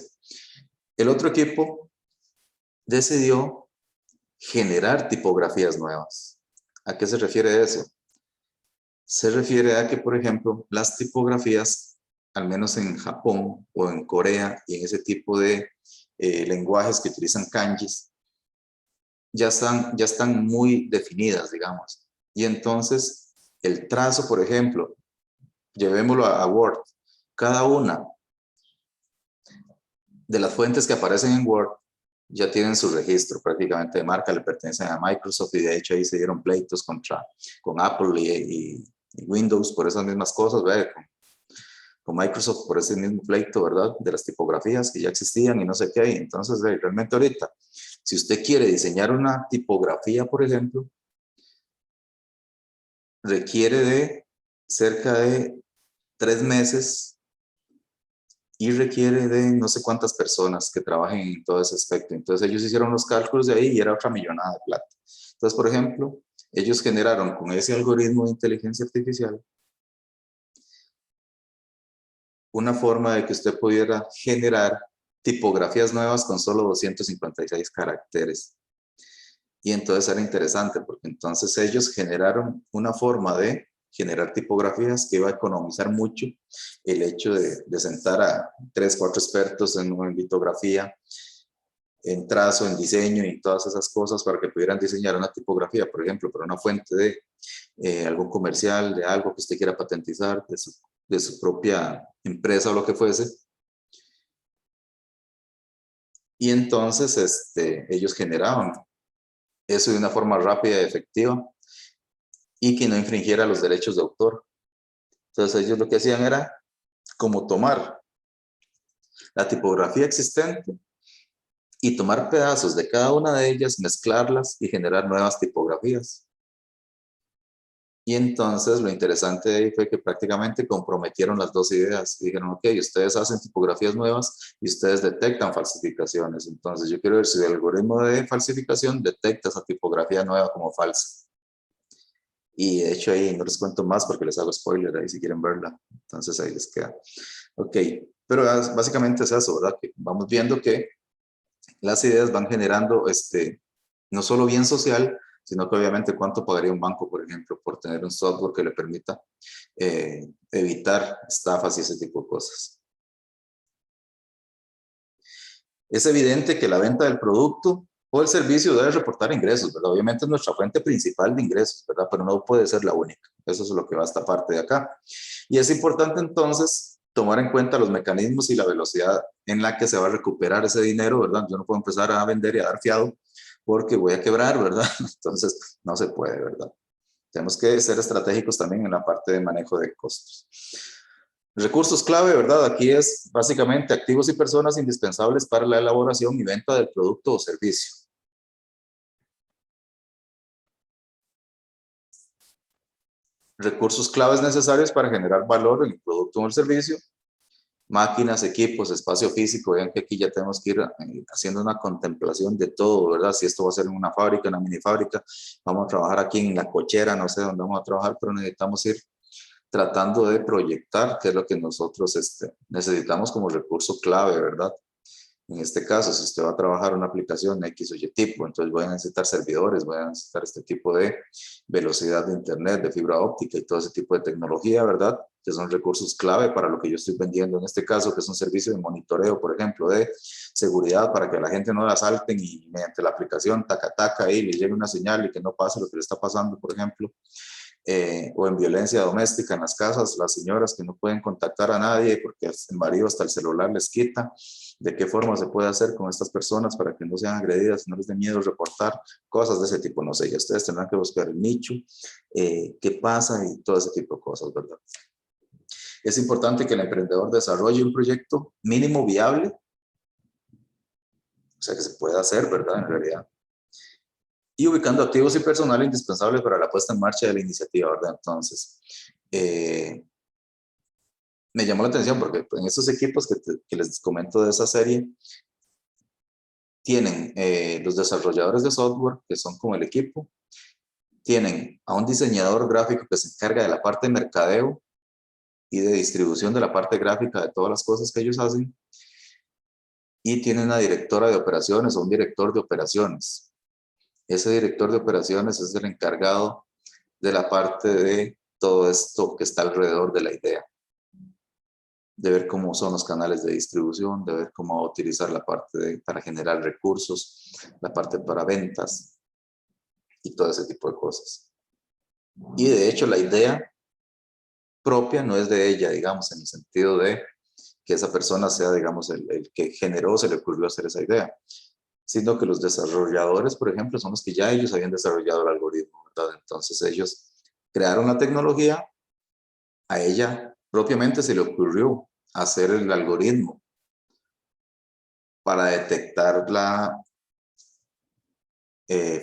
El otro equipo decidió generar tipografías nuevas. ¿A qué se refiere eso? Se refiere a que, por ejemplo, las tipografías, al menos en Japón o en Corea y en ese tipo de lenguajes que utilizan kanjis, ya están muy definidas, digamos. Y entonces, el trazo, por ejemplo, llevémoslo a Word. Cada una de las fuentes que aparecen en Word ya tienen su registro prácticamente de marca, le pertenecen a Microsoft, y de hecho ahí se dieron pleitos con Apple y Windows por esas mismas cosas, ¿verdad? Con Microsoft por ese mismo pleito, ¿verdad? De las tipografías que ya existían y no sé qué. Y entonces, realmente ahorita, si usted quiere diseñar una tipografía, por ejemplo, requiere de cerca de 3 meses y requiere de no sé cuántas personas que trabajen en todo ese aspecto. Entonces ellos hicieron los cálculos de ahí y era otra millonada de plata. Entonces, por ejemplo, ellos generaron con ese algoritmo de inteligencia artificial una forma de que usted pudiera generar tipografías nuevas con solo 256 caracteres. Y entonces era interesante porque entonces ellos generaron una forma de generar tipografías que iba a economizar mucho el hecho de sentar a 3, 4 expertos en litografía, en trazo, en diseño y todas esas cosas para que pudieran diseñar una tipografía, por ejemplo, para una fuente de algún comercial, de algo que usted quiera patentizar, de su propia empresa o lo que fuese. Y entonces ellos generaban eso de una forma rápida y efectiva y que no infringiera los derechos de autor. Entonces ellos lo que hacían era como tomar la tipografía existente y tomar pedazos de cada una de ellas, mezclarlas y generar nuevas tipografías. Y entonces lo interesante de ahí fue que prácticamente comprometieron las dos ideas. Dijeron, ok, ustedes hacen tipografías nuevas y ustedes detectan falsificaciones. Entonces yo quiero ver si el algoritmo de falsificación detecta esa tipografía nueva como falsa. Y de hecho ahí no les cuento más porque les hago spoiler ahí si quieren verla. Entonces ahí les queda. Ok, pero básicamente es eso, ¿verdad? Que vamos viendo que las ideas van generando no solo bien social, sino que obviamente cuánto pagaría un banco, por ejemplo, por tener un software que le permita evitar estafas y ese tipo de cosas. Es evidente que la venta del producto o el servicio debe reportar ingresos, ¿verdad? Obviamente es nuestra fuente principal de ingresos, ¿verdad? Pero no puede ser la única. Eso es lo que va a esta parte de acá. Y es importante entonces tomar en cuenta los mecanismos y la velocidad en la que se va a recuperar ese dinero, ¿verdad? Yo no puedo empezar a vender y a dar fiado porque voy a quebrar, ¿verdad? Entonces no se puede, ¿verdad? Tenemos que ser estratégicos también en la parte de manejo de costos. Recursos clave, ¿verdad? Aquí es básicamente activos y personas indispensables para la elaboración y venta del producto o servicio. Recursos claves necesarios para generar valor en el producto o el servicio. Máquinas, equipos, espacio físico. Vean que aquí ya tenemos que ir haciendo una contemplación de todo, ¿verdad? Si esto va a ser en una fábrica, en una mini fábrica, vamos a trabajar aquí en la cochera, no sé dónde vamos a trabajar, pero necesitamos ir tratando de proyectar qué es lo que nosotros necesitamos como recurso clave, ¿verdad? En este caso, si usted va a trabajar una aplicación X o Y tipo, entonces voy a necesitar servidores, voy a necesitar este tipo de velocidad de internet, de fibra óptica y todo ese tipo de tecnología, ¿verdad? Que son recursos clave para lo que yo estoy vendiendo en este caso, que es un servicio de monitoreo, por ejemplo, de seguridad para que la gente no la asalten y mediante la aplicación taca taca ahí le llegue una señal y que no pase lo que le está pasando, por ejemplo. O en violencia doméstica en las casas, las señoras que no pueden contactar a nadie porque el marido hasta el celular les quita. ¿De qué forma se puede hacer con estas personas para que no sean agredidas, no les dé miedo reportar cosas de ese tipo? No sé, ya ustedes tendrán que buscar el nicho, qué pasa y todo ese tipo de cosas, ¿verdad? Es importante que el emprendedor desarrolle un proyecto mínimo viable, o sea, que se pueda hacer, ¿verdad? En realidad. Y ubicando activos y personal indispensables para la puesta en marcha de la iniciativa, ¿verdad? Entonces, me llamó la atención porque en estos equipos que les comento de esa serie, tienen los desarrolladores de software, que son como el equipo, tienen a un diseñador gráfico que se encarga de la parte de mercadeo y de distribución de la parte gráfica de todas las cosas que ellos hacen, y tienen una directora de operaciones o un director de operaciones. Ese director de operaciones es el encargado de la parte de todo esto que está alrededor de la idea, de ver cómo son los canales de distribución, de ver cómo utilizar la parte para generar recursos, la parte para ventas y todo ese tipo de cosas. Y de hecho la idea propia no es de ella, digamos, en el sentido de que esa persona sea, digamos, el que generó, se le ocurrió hacer esa idea, sino que los desarrolladores, por ejemplo, son los que ya ellos habían desarrollado el algoritmo, ¿verdad? Entonces ellos crearon la tecnología, a ella propiamente se le ocurrió hacer el algoritmo para detectar la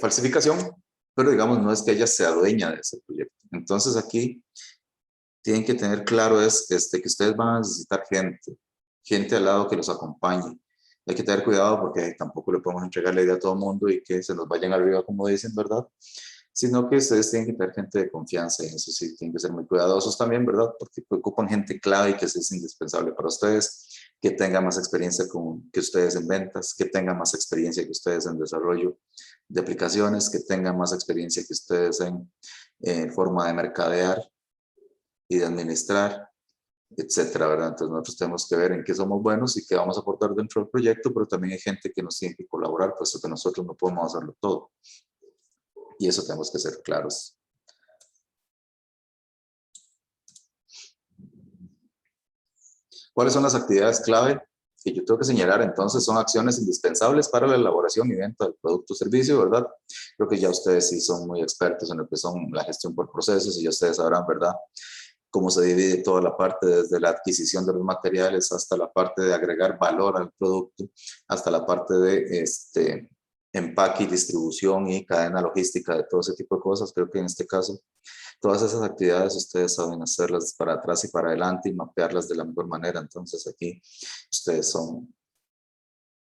falsificación, pero digamos no es que ella sea dueña de ese proyecto. Entonces aquí tienen que tener claro que ustedes van a necesitar gente al lado que los acompañe. Hay que tener cuidado porque tampoco le podemos entregar la idea a todo el mundo y que se nos vayan arriba, como dicen, ¿verdad? Sino que ustedes tienen que tener gente de confianza y eso sí, tienen que ser muy cuidadosos también, ¿verdad? Porque ocupan gente clave y que es indispensable para ustedes, que tenga más experiencia que ustedes en ventas, que tenga más experiencia que ustedes en desarrollo de aplicaciones, que tenga más experiencia que ustedes en forma de mercadear y de administrar, etcétera, ¿verdad? Entonces nosotros tenemos que ver en qué somos buenos y qué vamos a aportar dentro del proyecto, pero también hay gente que nos tiene que colaborar, puesto que nosotros no podemos hacerlo todo. Y eso tenemos que ser claros. ¿Cuáles son las actividades clave que yo tengo que señalar? Entonces son acciones indispensables para la elaboración y venta del producto o servicio, ¿verdad? Creo que ya ustedes sí son muy expertos en lo que son la gestión por procesos y ya ustedes sabrán, ¿verdad? Cómo se divide toda la parte desde la adquisición de los materiales hasta la parte de agregar valor al producto, hasta la parte de empaque y distribución y cadena logística de todo ese tipo de cosas. Creo que en este caso todas esas actividades ustedes saben hacerlas para atrás y para adelante y mapearlas de la mejor manera. Entonces aquí ustedes son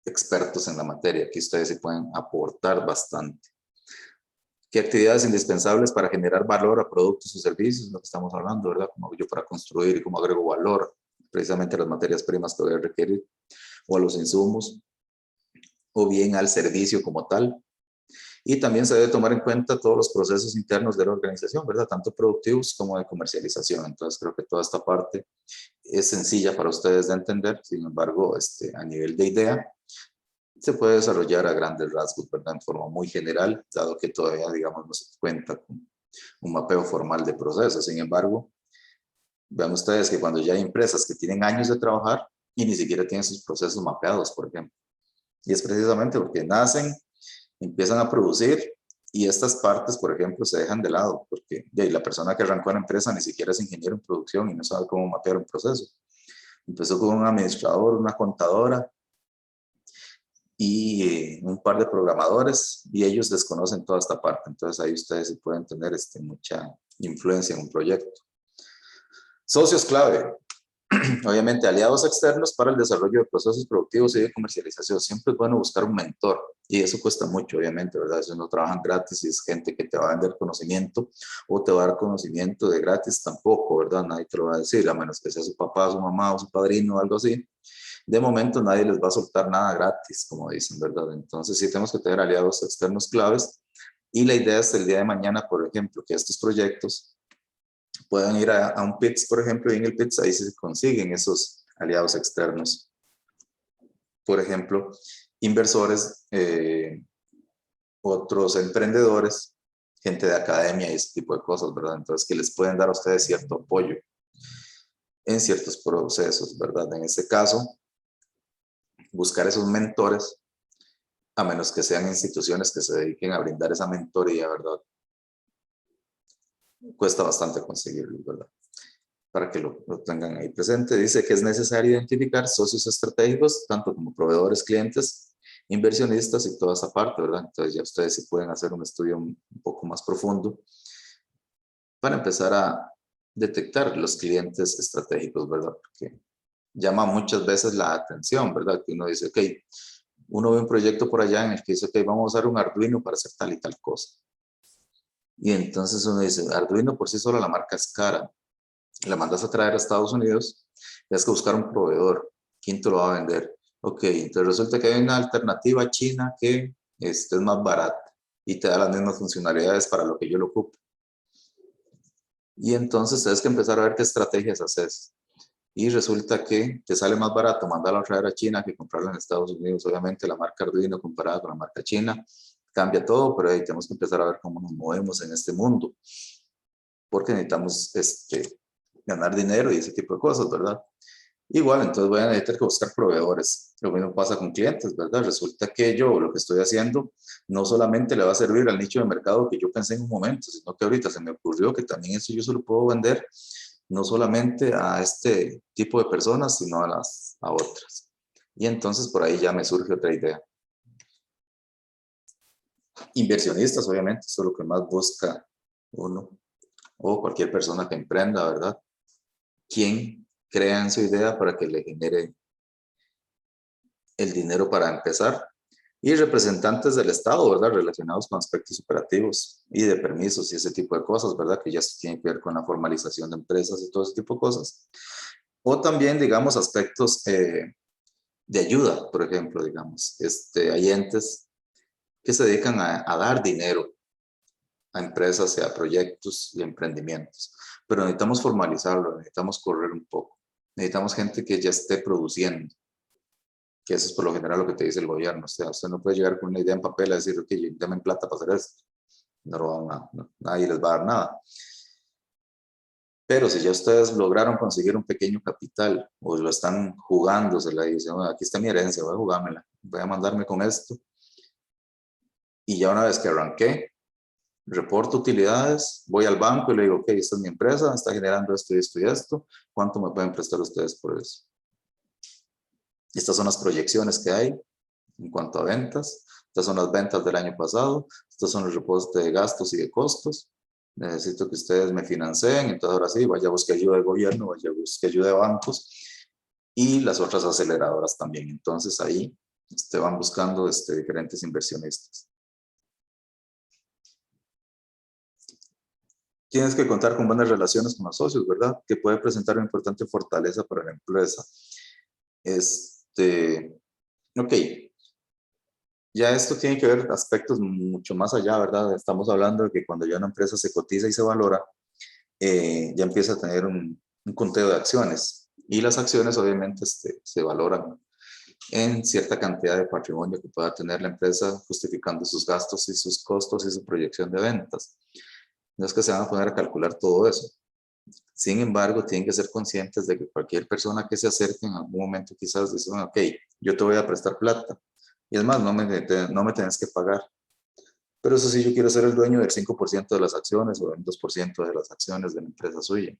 expertos en la materia, aquí ustedes sí pueden aportar bastante. ¿Qué actividades indispensables para generar valor a productos o servicios? Lo que estamos hablando, ¿verdad? Como yo para construir y cómo agrego valor precisamente a las materias primas que voy a requerir o a los insumos o bien al servicio como tal. Y también se debe tomar en cuenta todos los procesos internos de la organización, ¿verdad? Tanto productivos como de comercialización. Entonces creo que toda esta parte es sencilla para ustedes de entender. Sin embargo, a nivel de idea, se puede desarrollar a grandes rasgos, ¿verdad? En forma muy general, dado que todavía, digamos, no se cuenta con un mapeo formal de procesos. Sin embargo, vean ustedes que cuando ya hay empresas que tienen años de trabajar y ni siquiera tienen sus procesos mapeados, por ejemplo. Y es precisamente porque nacen, empiezan a producir y estas partes, por ejemplo, se dejan de lado, porque la persona que arrancó la empresa ni siquiera es ingeniero en producción y no sabe cómo mapear un proceso. Empezó con un administrador, una contadora y un par de programadores y ellos desconocen toda esta parte. Entonces ahí ustedes sí pueden tener mucha influencia en un proyecto. Socios clave. Obviamente, aliados externos para el desarrollo de procesos productivos y de comercialización. Siempre es bueno buscar un mentor y eso cuesta mucho, obviamente, ¿verdad? Eso no trabajan gratis y es gente que te va a vender conocimiento o te va a dar conocimiento de gratis tampoco, ¿verdad? Nadie te lo va a decir, a menos que sea su papá, su mamá o su padrino o algo así. De momento nadie les va a soltar nada gratis, como dicen, ¿verdad? Entonces sí tenemos que tener aliados externos claves y la idea es el día de mañana, por ejemplo, que estos proyectos puedan ir a un PITS, por ejemplo, y en el PITS ahí se consiguen esos aliados externos. Por ejemplo, inversores, otros emprendedores, gente de academia y ese tipo de cosas, ¿verdad? Entonces, que les pueden dar a ustedes cierto apoyo en ciertos procesos, ¿verdad? En este caso, buscar esos mentores, a menos que sean instituciones que se dediquen a brindar esa mentoría, ¿verdad? Cuesta bastante conseguirlo, ¿verdad? Para que lo tengan ahí presente. Dice que es necesario identificar socios estratégicos, tanto como proveedores, clientes, inversionistas y toda esa parte, ¿verdad? Entonces ya ustedes sí pueden hacer un estudio un poco más profundo para empezar a detectar los clientes estratégicos, ¿verdad? Porque llama muchas veces la atención, ¿verdad? Que uno dice, ok, uno ve un proyecto por allá en el que dice, ok, vamos a usar un Arduino para hacer tal y tal cosa. Y entonces uno dice, Arduino por sí solo la marca es cara, la mandas a traer a Estados Unidos, tienes que buscar un proveedor. ¿Quién te lo va a vender? Ok, entonces resulta que hay una alternativa china que es más barata y te da las mismas funcionalidades para lo que yo lo ocupo. Y entonces tienes que empezar a ver qué estrategias haces. Y resulta que te sale más barato mandarlo a traer a China que comprarlo en Estados Unidos. Obviamente la marca Arduino comparada con la marca china cambia todo, pero ahí tenemos que empezar a ver cómo nos movemos en este mundo. Porque necesitamos ganar dinero y ese tipo de cosas, ¿verdad? Igual, entonces voy a necesitar que buscar proveedores. Lo mismo pasa con clientes, ¿verdad? Resulta que yo lo que estoy haciendo no solamente le va a servir al nicho de mercado que yo pensé en un momento, sino que ahorita se me ocurrió que también eso yo se lo puedo vender no solamente a este tipo de personas, sino a otras. Y entonces por ahí ya me surge otra idea. Inversionistas, obviamente, eso es lo que más busca uno o cualquier persona que emprenda, ¿verdad? ¿Quién crea en su idea para que le genere el dinero para empezar? Y representantes del Estado, ¿verdad? Relacionados con aspectos operativos y de permisos y ese tipo de cosas, ¿verdad? Que ya tiene que ver con la formalización de empresas y todo ese tipo de cosas. O también, digamos, aspectos de ayuda, por ejemplo, digamos. Hay entes que se dedican a dar dinero a empresas y a proyectos y emprendimientos. Pero necesitamos formalizarlo, necesitamos correr un poco. Necesitamos gente que ya esté produciendo, que eso es por lo general lo que te dice el gobierno. O sea, usted no puede llegar con una idea en papel a decir, ok, dame plata para hacer esto. No lo van a, no, nadie les va a dar nada. Pero si ya ustedes lograron conseguir un pequeño capital o lo están jugando, se le dice, bueno, aquí está mi herencia, voy a jugármela, voy a mandarme con esto. Y ya una vez que arranqué, reporto utilidades, voy al banco y le digo, ok, esta es mi empresa, está generando esto y esto y esto, ¿cuánto me pueden prestar ustedes por eso? Estas son las proyecciones que hay en cuanto a ventas, estas son las ventas del año pasado, estos son los reportes de gastos y de costos, necesito que ustedes me financien, entonces ahora sí, vaya a buscar ayuda del gobierno, vaya a buscar ayuda de bancos y las otras aceleradoras también. Entonces ahí van buscando diferentes inversionistas. Tienes que contar con buenas relaciones con los socios, ¿verdad? Que puede presentar una importante fortaleza para la empresa. Ok, Ya esto tiene que ver aspectos mucho más allá, ¿verdad? Estamos hablando de que cuando ya una empresa se cotiza y se valora, ya empieza a tener un conteo de acciones. Y las acciones obviamente se valoran en cierta cantidad de patrimonio que pueda tener la empresa, justificando sus gastos y sus costos y su proyección de ventas. No es que se van a poner a calcular todo eso. Sin embargo, tienen que ser conscientes de que cualquier persona que se acerque en algún momento quizás dice, bueno, ok, yo te voy a prestar plata. Y es más, no me tienes que pagar. Pero eso sí, yo quiero ser el dueño del 5% de las acciones o del 2% de las acciones de la empresa suya.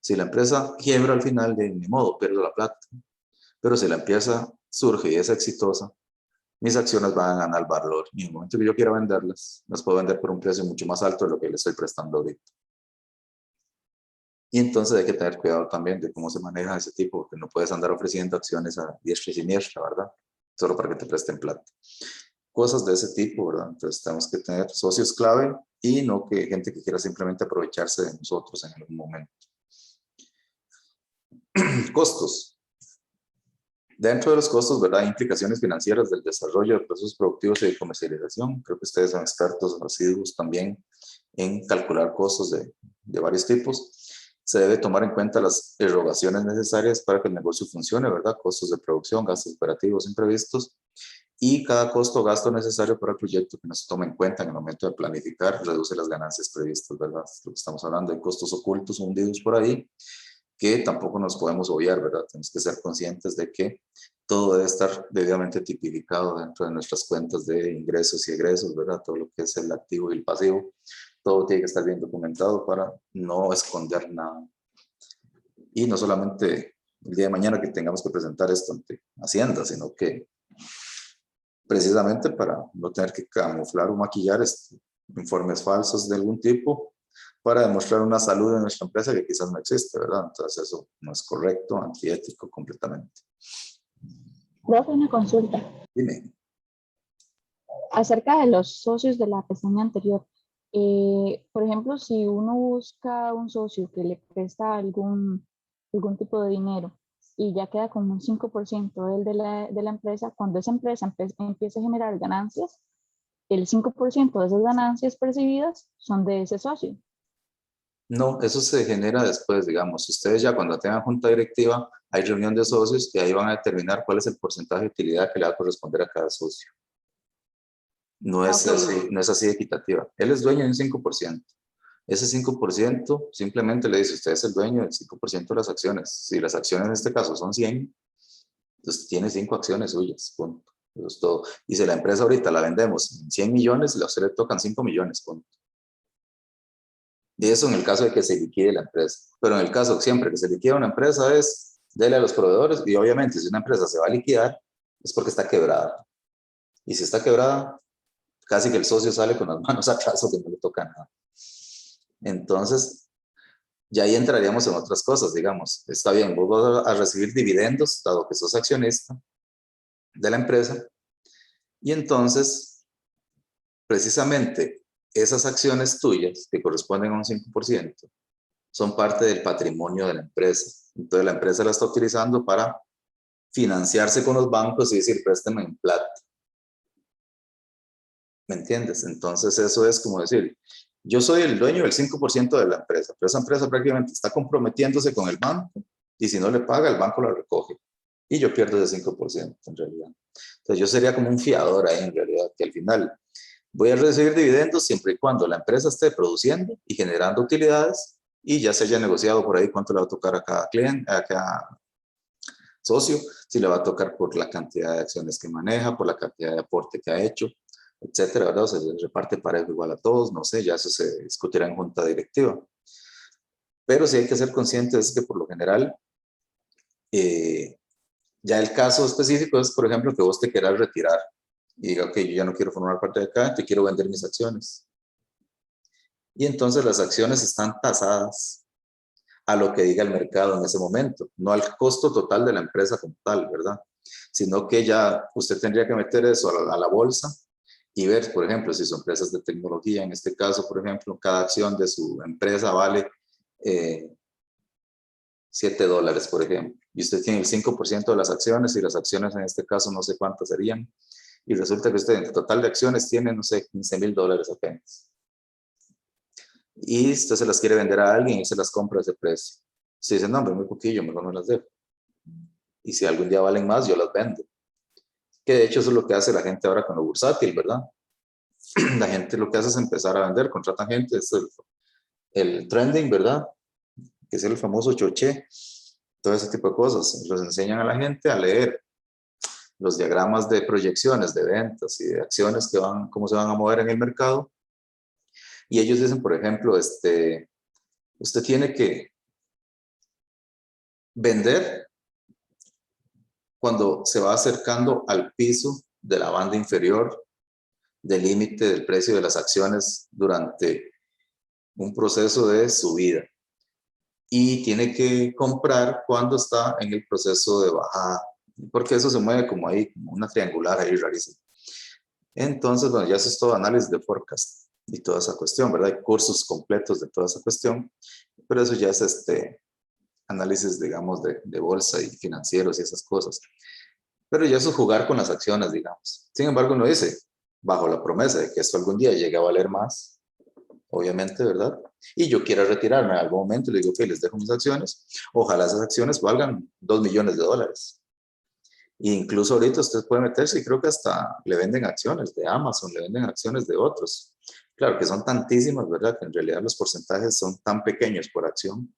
Si la empresa quiebra al final, de ni modo, pierdo la plata. Pero si la empresa surge y es exitosa, mis acciones van a ganar valor. Y en el momento que yo quiera venderlas, las puedo vender por un precio mucho más alto de lo que le estoy prestando ahorita. Y entonces hay que tener cuidado también de cómo se maneja ese tipo, porque no puedes andar ofreciendo acciones a diestra y siniestra, ¿verdad? Solo para que te presten plata. Cosas de ese tipo, ¿verdad? Entonces tenemos que tener socios clave y no que gente que quiera simplemente aprovecharse de nosotros en algún momento. Costos. Dentro de los costos, ¿verdad? Hay implicaciones financieras del desarrollo de procesos productivos y de comercialización. Creo que ustedes son expertos asiduos también en calcular costos de varios tipos. Se debe tomar en cuenta las erogaciones necesarias para que el negocio funcione, ¿verdad? Costos de producción, gastos operativos imprevistos y cada costo o gasto necesario para el proyecto que no se tome en cuenta en el momento de planificar reduce las ganancias previstas, ¿verdad? Es lo que estamos hablando de costos ocultos hundidos por ahí que tampoco nos podemos obviar, ¿verdad? Tenemos que ser conscientes de que todo debe estar debidamente tipificado dentro de nuestras cuentas de ingresos y egresos, ¿verdad? Todo lo que es el activo y el pasivo, todo tiene que estar bien documentado para no esconder nada. Y no solamente el día de mañana que tengamos que presentar esto ante Hacienda, sino que precisamente para no tener que camuflar o maquillar informes falsos de algún tipo para demostrar una salud de nuestra empresa que quizás no existe, ¿verdad? Entonces eso no es correcto, antiético completamente. Profe, una consulta. Dime. Acerca de los socios de la pestaña anterior. Por ejemplo, si uno busca un socio que le presta algún tipo de dinero y ya queda con un 5% de la empresa, cuando esa empresa empieza a generar ganancias, el 5% de esas ganancias percibidas son de ese socio. No, eso se genera después, digamos. Ustedes ya cuando tengan junta directiva, hay reunión de socios y ahí van a determinar cuál es el porcentaje de utilidad que le va a corresponder a cada socio. No es, Okay. así, no es así equitativa. Él es dueño de un 5%. Ese 5% simplemente le dice, usted es el dueño del 5% de las acciones. Si las acciones en este caso son 100, entonces tiene 5 acciones suyas, punto. Eso es todo. Y si la empresa ahorita la vendemos en 100 millones, a usted le tocan 5 millones, punto. Y eso en el caso de que se liquide la empresa. Pero en el caso siempre que se liquida una empresa es dele a los proveedores y obviamente si una empresa se va a liquidar es porque está quebrada. Y si está quebrada, casi que el socio sale con las manos atrás o que no le toca nada. Entonces, ya ahí entraríamos en otras cosas, digamos. Está bien, vos vas a recibir dividendos, dado que sos accionista de la empresa, y entonces, precisamente, esas acciones tuyas, que corresponden a un 5%, son parte del patrimonio de la empresa. Entonces, la empresa la está utilizando para financiarse con los bancos y decir, préstame en plata. ¿Me entiendes? Entonces, eso es como decir, yo soy el dueño del 5% de la empresa, pero esa empresa prácticamente está comprometiéndose con el banco y si no le paga, el banco la recoge. Y yo pierdo ese 5% en realidad. Entonces, yo sería como un fiador ahí en realidad, que al final voy a recibir dividendos siempre y cuando la empresa esté produciendo y generando utilidades y ya se haya negociado por ahí cuánto le va a tocar a cada cliente, a cada socio, si le va a tocar por la cantidad de acciones que maneja, por la cantidad de aporte que ha hecho, etcétera, ¿verdad? O sea, se reparte parejo igual a todos, no sé, ya eso se discutirá en junta directiva. Pero sí hay que ser conscientes que por lo general, ya el caso específico es, por ejemplo, que vos te quieras retirar y diga, ok, yo ya no quiero formar parte de acá, te quiero vender mis acciones. Y entonces las acciones están tasadas a lo que diga el mercado en ese momento, no al costo total de la empresa como tal, ¿verdad? Sino que ya usted tendría que meter eso a la bolsa y ver, por ejemplo, si son empresas de tecnología, en este caso, por ejemplo, cada acción de su empresa vale $7, por ejemplo, y usted tiene el 5% de las acciones, y las acciones en este caso no sé cuántas serían, y resulta que usted en total de acciones tiene, no sé, $15,000 apenas. Y usted se las quiere vender a alguien y se las compra a ese precio. Usted dice, no, hombre, muy poquillo, mejor no las dejo. Y si algún día valen más, yo las vendo. Que de hecho eso es lo que hace la gente ahora con lo bursátil, ¿verdad? La gente lo que hace es empezar a vender, contratan gente, es el trending, ¿verdad? Que es el famoso choché, todo ese tipo de cosas. Les enseñan a la gente a leer los diagramas de proyecciones de ventas y de acciones que van, cómo se van a mover en el mercado. Y ellos dicen, por ejemplo, usted tiene que vender cuando se va acercando al piso de la banda inferior del límite del precio de las acciones durante un proceso de subida. Y tiene que comprar cuando está en el proceso de bajada, porque eso se mueve como ahí, como una triangular ahí rarísima. Entonces, bueno, ya eso es todo análisis de forecast y toda esa cuestión, ¿verdad? Hay cursos completos de toda esa cuestión, pero eso ya es análisis, digamos, de bolsa y financieros y esas cosas. Pero ya eso es jugar con las acciones, digamos. Sin embargo, uno dice, bajo la promesa de que esto algún día llegue a valer más, obviamente, ¿verdad? Y yo quiero retirarme en algún momento, le digo, ok, les dejo mis acciones, ojalá esas acciones valgan $2 millones. E incluso ahorita usted puede meterse y creo que hasta le venden acciones de Amazon, le venden acciones de otros. Claro que son tantísimas, ¿verdad? Que en realidad los porcentajes son tan pequeños por acción,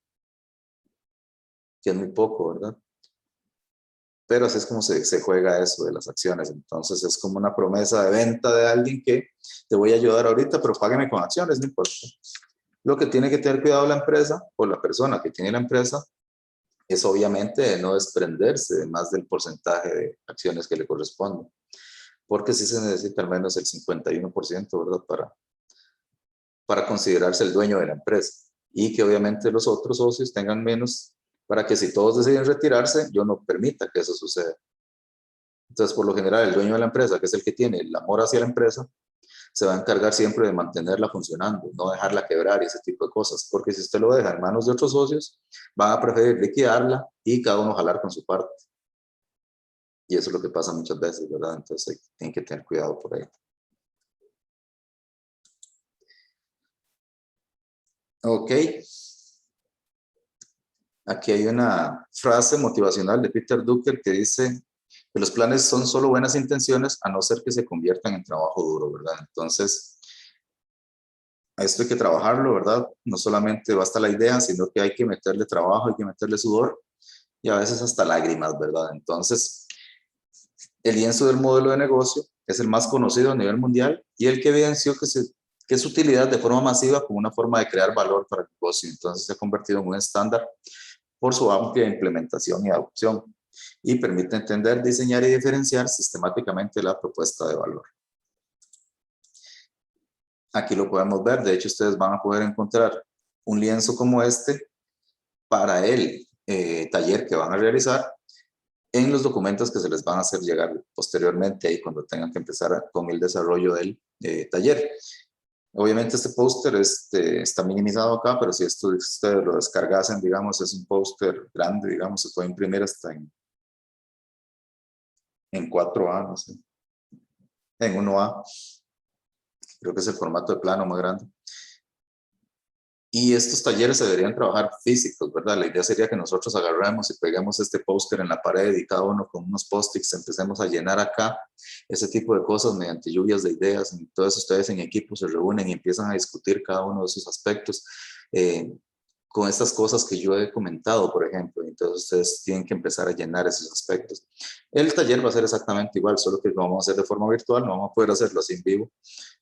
que es muy poco, ¿verdad? Pero así es como se juega eso de las acciones. Entonces es como una promesa de venta de alguien que te voy a ayudar ahorita, pero págame con acciones, no importa. Lo que tiene que tener cuidado la empresa o la persona que tiene la empresa es obviamente no desprenderse de más del porcentaje de acciones que le corresponden, porque sí se necesita al menos el 51%, ¿verdad? Para considerarse el dueño de la empresa y que obviamente los otros socios tengan menos para que si todos deciden retirarse, yo no permita que eso suceda. Entonces, por lo general, el dueño de la empresa, que es el que tiene el amor hacia la empresa, se va a encargar siempre de mantenerla funcionando, no dejarla quebrar y ese tipo de cosas, porque si usted lo deja en manos de otros socios, van a preferir liquidarla y cada uno jalar con su parte. Y eso es lo que pasa muchas veces, ¿verdad? Entonces, tienen que tener cuidado por ahí. Ok. Aquí hay una frase motivacional de Peter Drucker que dice que los planes son solo buenas intenciones a no ser que se conviertan en trabajo duro, ¿verdad? Entonces, a esto hay que trabajarlo, ¿verdad? No solamente basta la idea, sino que hay que meterle trabajo, hay que meterle sudor y a veces hasta lágrimas, ¿verdad? Entonces, el lienzo del modelo de negocio es el más conocido a nivel mundial y el que evidenció que su utilidad de forma masiva como una forma de crear valor para el negocio. Entonces, se ha convertido en un estándar por su amplia implementación y adopción y permite entender, diseñar y diferenciar sistemáticamente la propuesta de valor. Aquí lo podemos ver, de hecho ustedes van a poder encontrar un lienzo como este para el taller que van a realizar en los documentos que se les van a hacer llegar posteriormente ahí cuando tengan que empezar con el desarrollo del taller. Obviamente este póster está minimizado acá, pero si esto ustedes lo descargasen, digamos, es un póster grande, digamos, se puede imprimir hasta en 4A, no sé, en 1A, creo que es el formato de plano más grande. Y estos talleres se deberían trabajar físicos, ¿verdad? La idea sería que nosotros agarremos y peguemos este póster en la pared y cada uno con unos post-its empecemos a llenar acá ese tipo de cosas mediante lluvias de ideas. Entonces ustedes en equipo se reúnen y empiezan a discutir cada uno de esos aspectos con estas cosas que yo he comentado, por ejemplo. Entonces ustedes tienen que empezar a llenar esos aspectos. El taller va a ser exactamente igual, solo que lo vamos a hacer de forma virtual, no vamos a poder hacerlo así en vivo,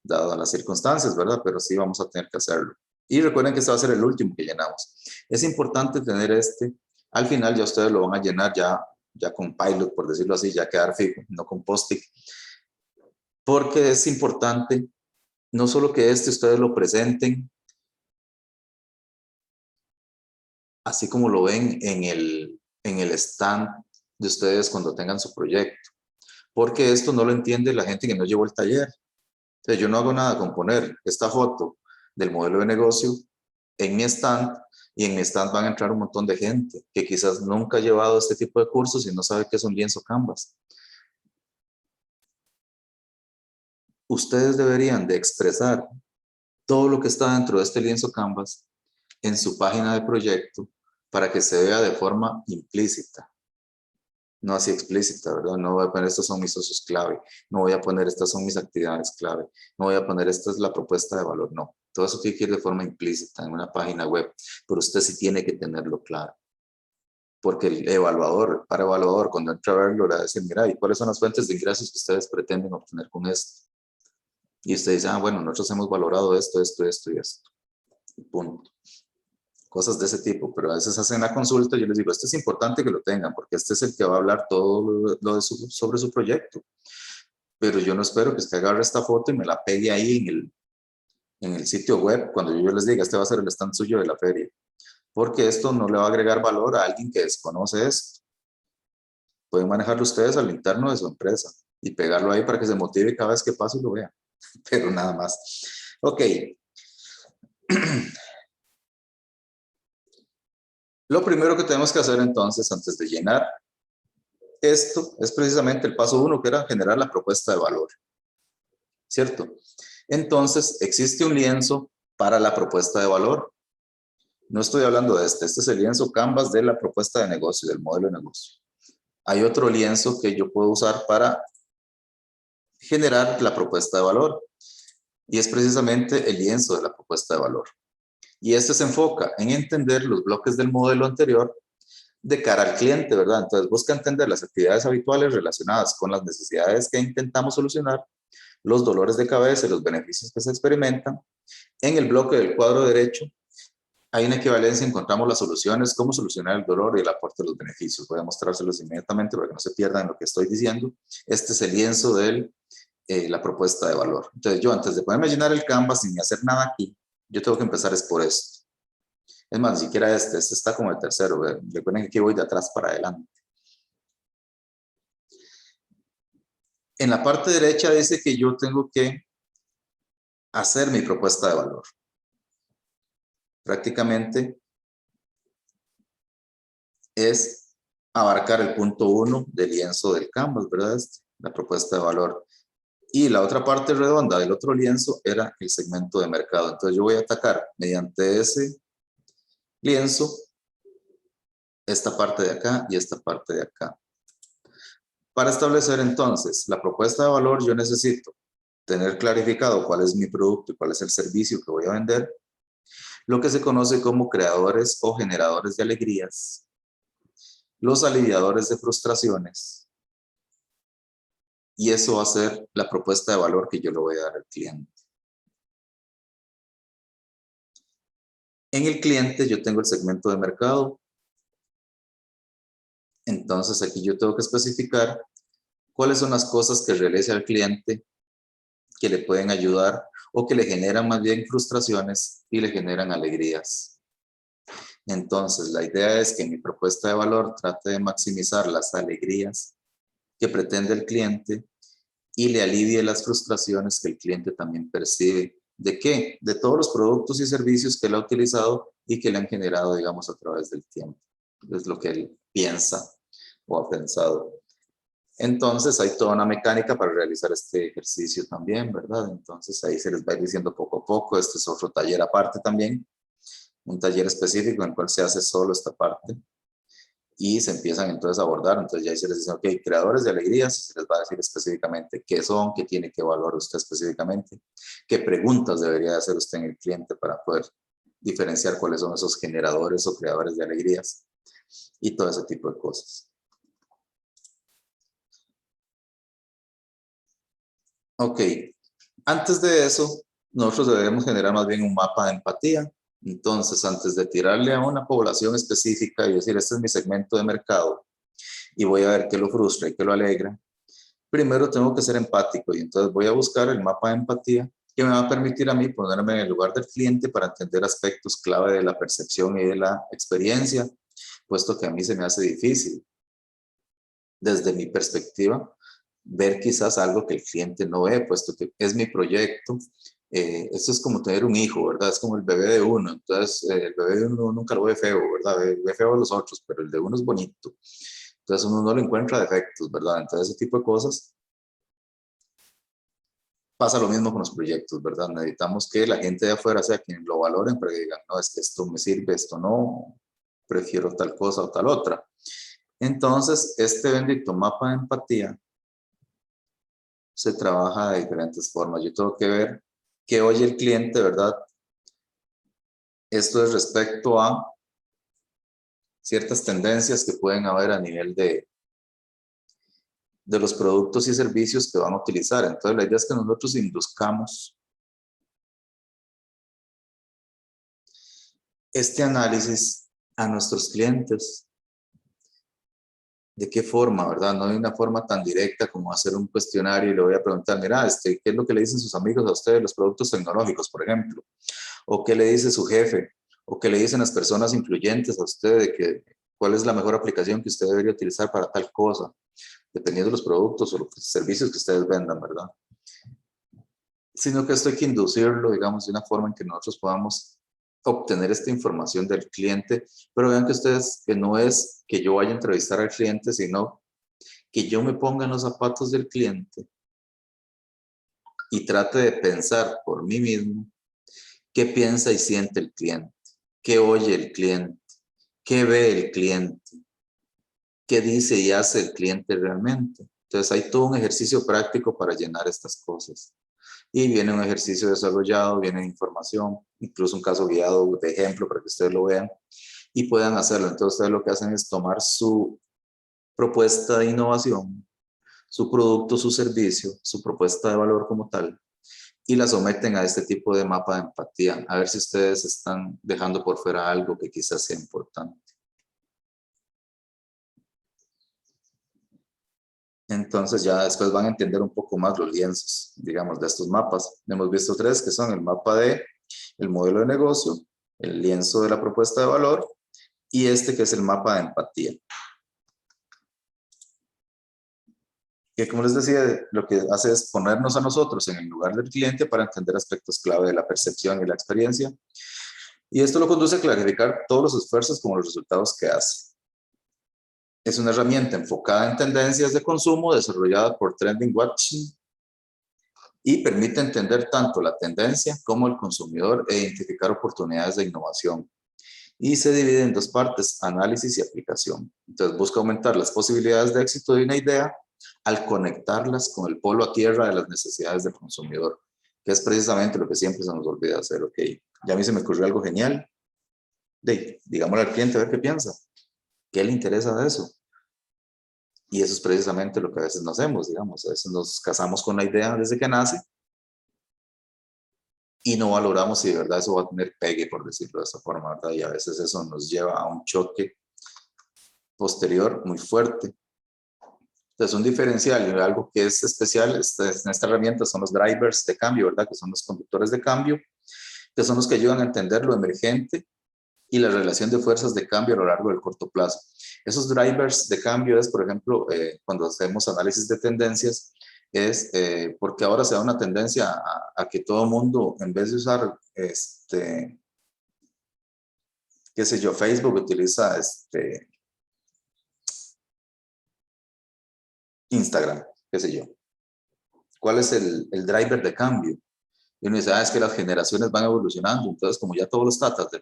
dadas las circunstancias, ¿verdad? Pero sí vamos a tener que hacerlo. Y recuerden que este va a ser el último que llenamos. Es importante tener al final ya ustedes lo van a llenar ya con Pilot, por decirlo así, ya quedar fijo, no con Post-it. Porque es importante no solo que ustedes lo presenten así como lo ven en el stand de ustedes cuando tengan su proyecto. Porque esto no lo entiende la gente que no llevó el taller. Entonces, yo no hago nada con poner esta foto del modelo de negocio en mi stand y en mi stand van a entrar un montón de gente que quizás nunca ha llevado este tipo de cursos y no sabe qué es un lienzo Canvas. ustedes deberían de expresar todo lo que está dentro de este lienzo Canvas en su página de proyecto para que se vea de forma implícita, no así explícita, ¿verdad? No voy a poner estos son mis socios clave, no voy a poner estas son mis actividades clave, no voy a poner esta es la propuesta de valor, no. Todo eso tiene que ir de forma implícita en una página web, pero usted sí tiene que tenerlo claro. Porque el evaluador, para evaluador, cuando entra a verlo, le va a decir, mira, ¿y cuáles son las fuentes de ingresos que ustedes pretenden obtener con esto? Y usted dice, bueno, nosotros hemos valorado esto, esto, esto y esto. Y punto. Cosas de ese tipo, pero a veces hacen la consulta y yo les digo, esto es importante que lo tengan, porque este es el que va a hablar todo sobre su proyecto. Pero yo no espero que usted agarre esta foto y me la pegue ahí en el sitio web cuando yo les diga, este va a ser el stand suyo de la feria. Porque esto no le va a agregar valor a alguien que desconoce esto. Pueden manejarlo ustedes al interno de su empresa y pegarlo ahí para que se motive cada vez que pase y lo vea. Pero nada más. Ok. Lo primero que tenemos que hacer entonces, antes de llenar esto, es precisamente el paso 1, que era generar la propuesta de valor. ¿Cierto? Entonces, existe un lienzo para la propuesta de valor. No estoy hablando de este es el lienzo Canvas de la propuesta de negocio, del modelo de negocio. Hay otro lienzo que yo puedo usar para generar la propuesta de valor. Y es precisamente el lienzo de la propuesta de valor. Y este se enfoca en entender los bloques del modelo anterior de cara al cliente, ¿verdad? Entonces busca entender las actividades habituales relacionadas con las necesidades que intentamos solucionar, los dolores de cabeza y los beneficios que se experimentan. En el bloque del cuadro derecho hay una equivalencia, encontramos las soluciones, cómo solucionar el dolor y el aporte de los beneficios. Voy a mostrárselos inmediatamente para que no se pierdan lo que estoy diciendo. Este es el lienzo de la propuesta de valor. Entonces yo antes de poderme llenar el Canvas sin hacer nada aquí, yo tengo que empezar es por esto. Es más, ni siquiera este está como el tercero. Recuerden que aquí voy de atrás para adelante. En la parte derecha dice que yo tengo que hacer mi propuesta de valor. Prácticamente es abarcar el punto 1 del lienzo del Canvas, ¿verdad? La propuesta de valor. Y la otra parte redonda del otro lienzo era el segmento de mercado. Entonces yo voy a atacar mediante ese lienzo esta parte de acá y esta parte de acá. Para establecer entonces la propuesta de valor, yo necesito tener clarificado cuál es mi producto y cuál es el servicio que voy a vender, lo que se conoce como creadores o generadores de alegrías, los aliviadores de frustraciones, y eso va a ser la propuesta de valor que yo le voy a dar al cliente. En el cliente yo tengo el segmento de mercado, entonces aquí yo tengo que especificar cuáles son las cosas que realice al cliente que le pueden ayudar o que le generan más bien frustraciones y le generan alegrías. Entonces, la idea es que mi propuesta de valor trate de maximizar las alegrías que pretende el cliente y le alivie las frustraciones que el cliente también percibe. ¿De qué? De todos los productos y servicios que él ha utilizado y que le han generado, digamos, a través del tiempo. Es lo que él piensa o ha pensado. Entonces hay toda una mecánica para realizar este ejercicio también, ¿verdad? Entonces ahí se les va a ir diciendo poco a poco. Este es otro taller aparte también, un taller específico en el cual se hace solo esta parte y se empiezan entonces a abordar. Entonces ya ahí se les dice, ok, creadores de alegrías, y se les va a decir específicamente qué son, qué tiene que evaluar usted específicamente, qué preguntas debería hacer usted en el cliente para poder diferenciar cuáles son esos generadores o creadores de alegrías y todo ese tipo de cosas. Ok, antes de eso, nosotros debemos generar más bien un mapa de empatía. Entonces, antes de tirarle a una población específica y decir, este es mi segmento de mercado y voy a ver qué lo frustra y qué lo alegra, primero tengo que ser empático y entonces voy a buscar el mapa de empatía que me va a permitir a mí ponerme en el lugar del cliente para entender aspectos clave de la percepción y de la experiencia, puesto que a mí se me hace difícil, desde mi perspectiva, ver quizás algo que el cliente no ve, puesto que es mi proyecto. Esto es como tener un hijo, ¿verdad? Es como el bebé de uno. Entonces, el bebé de uno nunca lo ve feo, ¿verdad? Ve feo a los otros, pero el de uno es bonito. Entonces, uno no le encuentra defectos, ¿verdad? Entonces, ese tipo de cosas Pasa lo mismo con los proyectos, ¿verdad? Necesitamos que la gente de afuera sea quien lo valoren, pero digan, no, es que esto me sirve, esto no, prefiero tal cosa o tal otra. Entonces, este bendito mapa de empatía se trabaja de diferentes formas. Yo tengo que ver qué oye el cliente, ¿verdad? Esto es respecto a ciertas tendencias que pueden haber a nivel de los productos y servicios que van a utilizar. Entonces, la idea es que nosotros induzcamos este análisis a nuestros clientes. ¿De qué forma, verdad? No de una forma tan directa como hacer un cuestionario y le voy a preguntar, mira, ¿qué es lo que le dicen sus amigos a ustedes, los productos tecnológicos, por ejemplo? ¿O qué le dice su jefe? ¿O qué le dicen las personas influyentes a usted de que cuál es la mejor aplicación que usted debería utilizar para tal cosa? Dependiendo de los productos o los servicios que ustedes vendan, ¿verdad? Sino que esto hay que inducirlo, digamos, de una forma en que nosotros podamos obtener esta información del cliente, pero vean que ustedes, que no es que yo vaya a entrevistar al cliente, sino que yo me ponga en los zapatos del cliente y trate de pensar por mí mismo qué piensa y siente el cliente, qué oye el cliente, qué ve el cliente, qué dice y hace el cliente realmente. Entonces hay todo un ejercicio práctico para llenar estas cosas. Y viene un ejercicio desarrollado, viene información, incluso un caso guiado de ejemplo para que ustedes lo vean y puedan hacerlo. Entonces ustedes lo que hacen es tomar su propuesta de innovación, su producto, su servicio, su propuesta de valor como tal, y la someten a este tipo de mapa de empatía, a ver si ustedes están dejando por fuera algo que quizás sea importante. Entonces ya después van a entender un poco más los lienzos, digamos, de estos mapas. Hemos visto tres que son el mapa de el modelo de negocio, el lienzo de la propuesta de valor y este que es el mapa de empatía. Que como les decía, lo que hace es ponernos a nosotros en el lugar del cliente para entender aspectos clave de la percepción y la experiencia. Y esto lo conduce a clarificar todos los esfuerzos como los resultados que hace. Es una herramienta enfocada en tendencias de consumo desarrollada por Trending Watching y permite entender tanto la tendencia como el consumidor e identificar oportunidades de innovación. Y se divide en dos partes, análisis y aplicación. Entonces busca aumentar las posibilidades de éxito de una idea al conectarlas con el polo a tierra de las necesidades del consumidor, que es precisamente lo que siempre se nos olvida hacer. Ok, ya a mí se me ocurrió algo genial, digámosle al cliente a ver qué piensa, qué le interesa de eso. Y eso es precisamente lo que a veces no hacemos, digamos, a veces nos casamos con la idea desde que nace y no valoramos si de verdad eso va a tener pegue, por decirlo de esa forma, ¿verdad? Y a veces eso nos lleva a un choque posterior muy fuerte. Entonces, un diferencial y algo que es especial en esta herramienta son los drivers de cambio, ¿verdad? Que son los conductores de cambio, que son los que ayudan a entender lo emergente y la relación de fuerzas de cambio a lo largo del corto plazo. Esos drivers de cambio es, por ejemplo, cuando hacemos análisis de tendencias, es porque ahora se da una tendencia a que todo el mundo, en vez de usar, qué sé yo, Facebook utiliza Instagram, qué sé yo. ¿Cuál es el driver de cambio? Y uno dice, es que las generaciones van evolucionando, entonces como ya todos los tatas de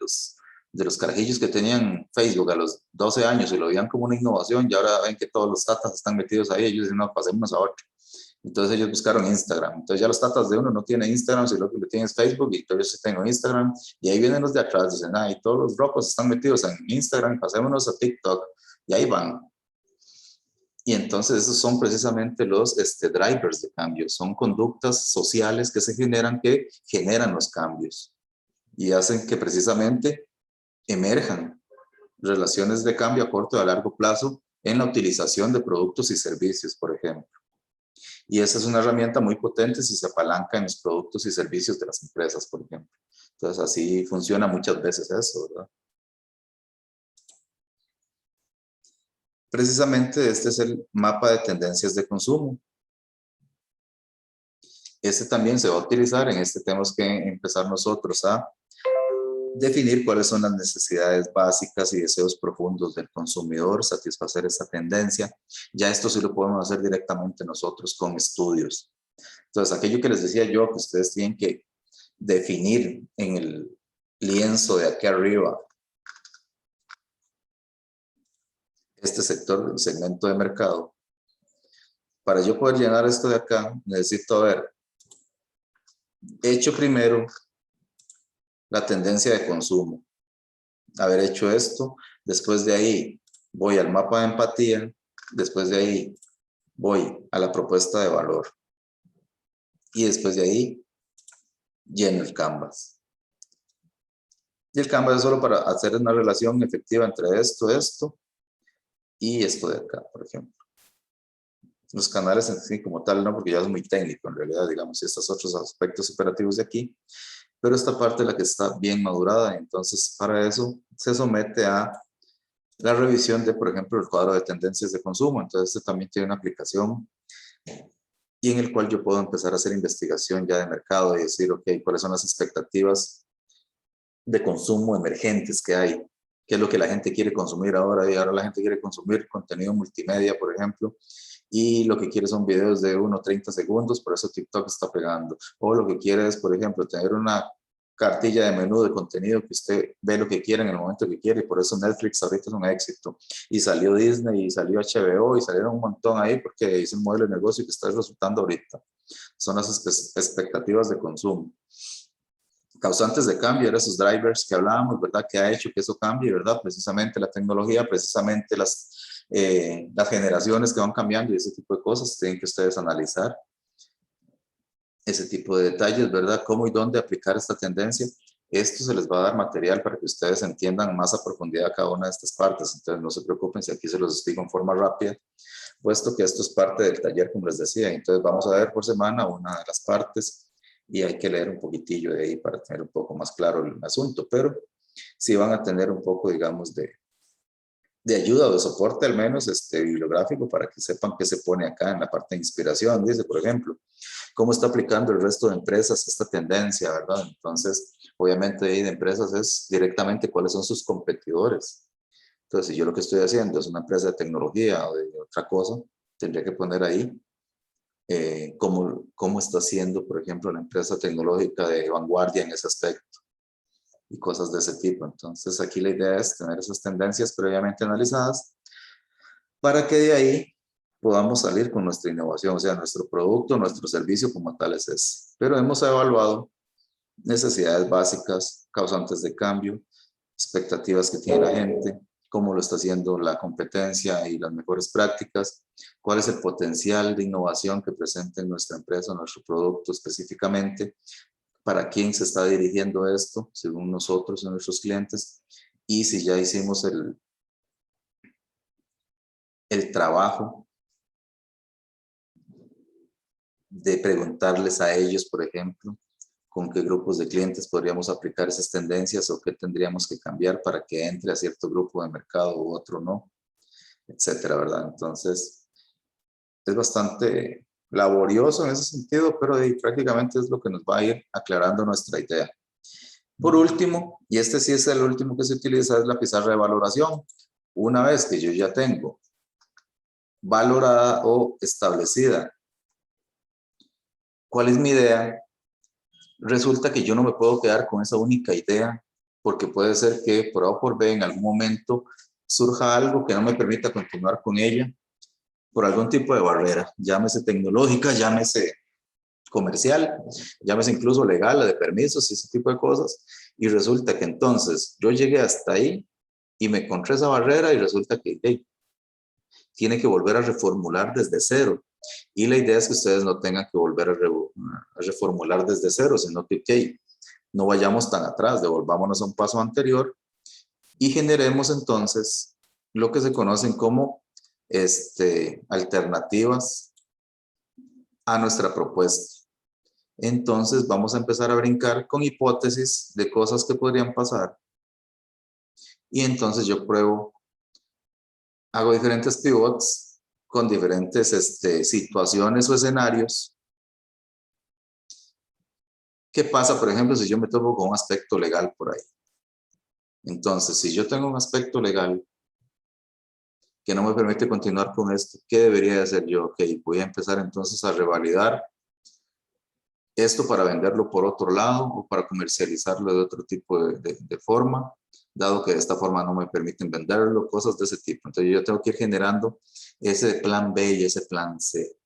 los carajillos que tenían Facebook a los 12 años y lo veían como una innovación, y ahora ven que todos los tatas están metidos ahí, ellos dicen, no, pasémonos a otro. Entonces ellos buscaron Instagram, entonces ya los tatas de uno no tienen Instagram, sino que lo tienen es Facebook, y entonces yo sí tengo Instagram, y ahí vienen los de atrás, dicen, y todos los rocos están metidos en Instagram, pasémonos a TikTok, y ahí van. Y entonces esos son precisamente los drivers de cambio, son conductas sociales que se generan, que generan los cambios y hacen que precisamente emerjan relaciones de cambio a corto y a largo plazo en la utilización de productos y servicios, por ejemplo. Y esa es una herramienta muy potente si se apalanca en los productos y servicios de las empresas, por ejemplo. Entonces así funciona muchas veces eso, ¿verdad? Precisamente este es el mapa de tendencias de consumo. Este también se va a utilizar, en este tenemos que empezar nosotros a definir cuáles son las necesidades básicas y deseos profundos del consumidor, satisfacer esa tendencia. Ya esto sí lo podemos hacer directamente nosotros con estudios. Entonces, aquello que les decía yo, que ustedes tienen que definir en el lienzo de aquí arriba, este sector, el segmento de mercado, para yo poder llenar esto de acá, necesito haber hecho primero la tendencia de consumo, haber hecho esto, después de ahí voy al mapa de empatía, después de ahí voy a la propuesta de valor y después de ahí lleno el canvas. Y el canvas es solo para hacer una relación efectiva entre esto y esto de acá, por ejemplo. Los canales en sí como tal, no, porque ya es muy técnico en realidad, digamos, y estos otros aspectos operativos de aquí, pero esta parte es la que está bien madurada, entonces para eso se somete a la revisión de, por ejemplo, el cuadro de tendencias de consumo. Entonces este también tiene una aplicación y en el cual yo puedo empezar a hacer investigación ya de mercado y decir, ok, cuáles son las expectativas de consumo emergentes que hay, qué es lo que la gente quiere consumir ahora, y ahora la gente quiere consumir contenido multimedia, por ejemplo, y lo que quiere son videos de 1 o 30 segundos, por eso TikTok está pegando, o lo que quiere es, por ejemplo, tener una cartilla de menú de contenido que usted ve lo que quiere en el momento que quiere, y por eso Netflix ahorita es un éxito, y salió Disney, y salió HBO, y salieron un montón ahí, porque es un modelo de negocio que está resultando ahorita, son las expectativas de consumo. Causantes de cambio, eran esos drivers que hablábamos, ¿verdad? Que ha hecho que eso cambie, ¿verdad? Precisamente la tecnología, precisamente las generaciones que van cambiando y ese tipo de cosas, tienen que ustedes analizar ese tipo de detalles, ¿verdad? Cómo y dónde aplicar esta tendencia. Esto se les va a dar material para que ustedes entiendan más a profundidad cada una de estas partes, entonces no se preocupen si aquí se los explico en forma rápida, puesto que esto es parte del taller, como les decía. Entonces vamos a ver por semana una de las partes y hay que leer un poquitillo de ahí para tener un poco más claro el asunto, pero sí van a tener un poco, digamos, de ayuda o de soporte al menos bibliográfico para que sepan qué se pone acá en la parte de inspiración. Dice, por ejemplo, cómo está aplicando el resto de empresas esta tendencia, ¿verdad? Entonces, obviamente ahí de empresas es directamente cuáles son sus competidores. Entonces, si yo lo que estoy haciendo es una empresa de tecnología o de otra cosa, tendría que poner ahí cómo está haciendo, por ejemplo, la empresa tecnológica de vanguardia en ese aspecto y cosas de ese tipo. Entonces, aquí la idea es tener esas tendencias previamente analizadas para que de ahí podamos salir con nuestra innovación, o sea, nuestro producto, nuestro servicio como tales es. Pero hemos evaluado necesidades básicas, causantes de cambio, expectativas que tiene la gente, cómo lo está haciendo la competencia y las mejores prácticas, cuál es el potencial de innovación que presenta en nuestra empresa, nuestro producto específicamente, para quién se está dirigiendo esto, según nosotros y nuestros clientes, y si ya hicimos el trabajo de preguntarles a ellos, por ejemplo, con qué grupos de clientes podríamos aplicar esas tendencias o qué tendríamos que cambiar para que entre a cierto grupo de mercado u otro no, etcétera, ¿verdad? Entonces, es bastante laborioso en ese sentido, pero prácticamente es lo que nos va a ir aclarando nuestra idea. Por último, y este sí es el último que se utiliza, es la pizarra de valoración. Una vez que yo ya tengo valorada o establecida cuál es mi idea, resulta que yo no me puedo quedar con esa única idea, porque puede ser que por A o por B en algún momento surja algo que no me permita continuar con ella por algún tipo de barrera, llámese tecnológica, llámese comercial, llámese incluso legal, de permisos y ese tipo de cosas, y resulta que entonces yo llegué hasta ahí y me encontré esa barrera y resulta que tiene que volver a reformular desde cero. Y la idea es que ustedes no tengan que volver a reformular desde cero, sino que no vayamos tan atrás, devolvámonos a un paso anterior y generemos entonces lo que se conocen como alternativas a nuestra propuesta. Entonces vamos a empezar a brincar con hipótesis de cosas que podrían pasar. Y entonces yo pruebo, hago diferentes pivots con diferentes situaciones o escenarios. ¿Qué pasa, por ejemplo, si yo me topo con un aspecto legal por ahí? Entonces, si yo tengo un aspecto legal que no me permite continuar con esto, ¿qué debería de hacer yo? Ok, voy a empezar entonces a revalidar Esto para venderlo por otro lado o para comercializarlo de otro tipo de forma, dado que de esta forma no me permiten venderlo, cosas de ese tipo. Entonces yo tengo que ir generando ese plan B y ese plan C.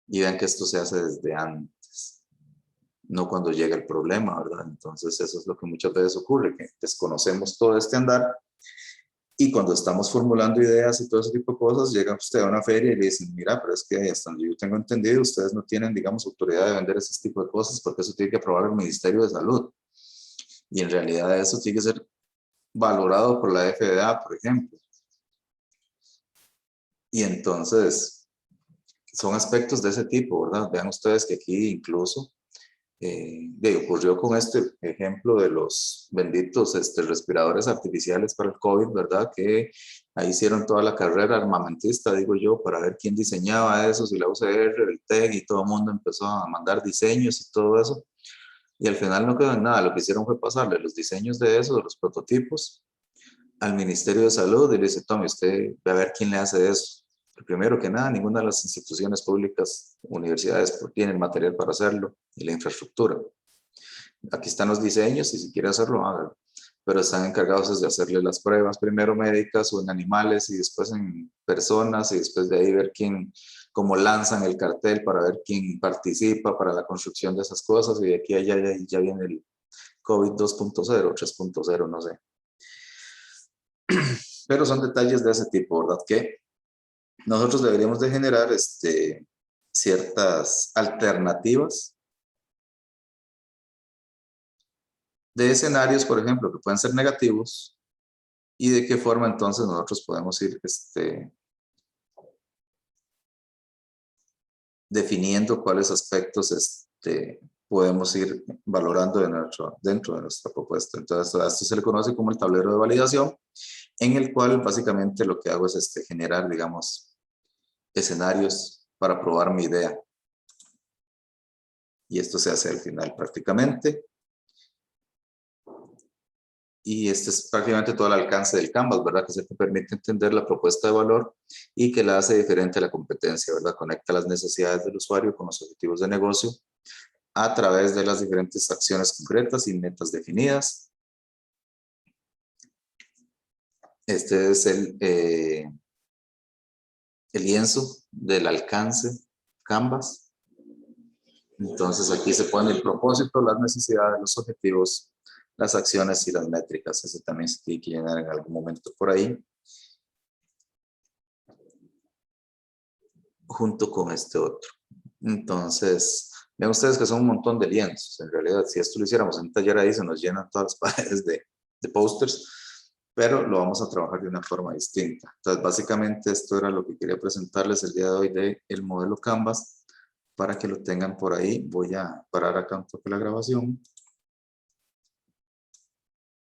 Y vean que esto se hace desde antes, no cuando llega el problema, ¿verdad? Entonces eso es lo que muchas veces ocurre, que desconocemos todo este andar y cuando estamos formulando ideas y todo ese tipo de cosas, llega usted a una feria y le dicen, mira, pero es que hasta donde yo tengo entendido, ustedes no tienen, digamos, autoridad de vender ese tipo de cosas porque eso tiene que aprobar el Ministerio de Salud. Y en realidad eso tiene que ser valorado por la FDA, por ejemplo. Y entonces, son aspectos de ese tipo, ¿verdad? Vean ustedes que aquí incluso ocurrió con este ejemplo de los benditos respiradores artificiales para el COVID, ¿verdad? Que ahí hicieron toda la carrera armamentista, digo yo, para ver quién diseñaba eso, si la UCR, el TEC y todo el mundo empezó a mandar diseños y todo eso. Y al final no quedó en nada, lo que hicieron fue pasarle los diseños de eso, de los prototipos, al Ministerio de Salud y le dice, tome, usted ve a ver quién le hace eso. Primero que nada, ninguna de las instituciones públicas, universidades, tienen material para hacerlo y la infraestructura. Aquí están los diseños y si quiere hacerlo, hágalo. Pero están encargados de hacerle las pruebas, primero médicas o en animales y después en personas y después de ahí ver quién, cómo lanzan el cartel para ver quién participa para la construcción de esas cosas y de aquí a allá ya viene el COVID 2.0, 3.0, no sé. Pero son detalles de ese tipo, ¿verdad? Que nosotros deberíamos de generar ciertas alternativas de escenarios, por ejemplo, que pueden ser negativos y de qué forma entonces nosotros podemos ir definiendo cuáles aspectos podemos ir valorando dentro de nuestra propuesta. Entonces, a esto se le conoce como el tablero de validación, en el cual básicamente lo que hago es generar, digamos, escenarios para probar mi idea. Y esto se hace al final prácticamente. Y este es prácticamente todo el alcance del Canvas, ¿verdad? Que se te permite entender la propuesta de valor y que la hace diferente a la competencia, ¿verdad? Conecta las necesidades del usuario con los objetivos de negocio a través de las diferentes acciones concretas y metas definidas. Este es el lienzo del alcance Canvas. Entonces aquí se pone el propósito, las necesidades, los objetivos, las acciones y las métricas. Ese también se tiene que llenar en algún momento por ahí. Junto con este otro. Entonces, vean ustedes que son un montón de lienzos. En realidad, si esto lo hiciéramos en un taller ahí, se nos llenan todas las paredes de pósters, pero lo vamos a trabajar de una forma distinta. Entonces, básicamente esto era lo que quería presentarles el día de hoy del modelo Canvas, para que lo tengan por ahí. Voy a parar acá un toque la grabación.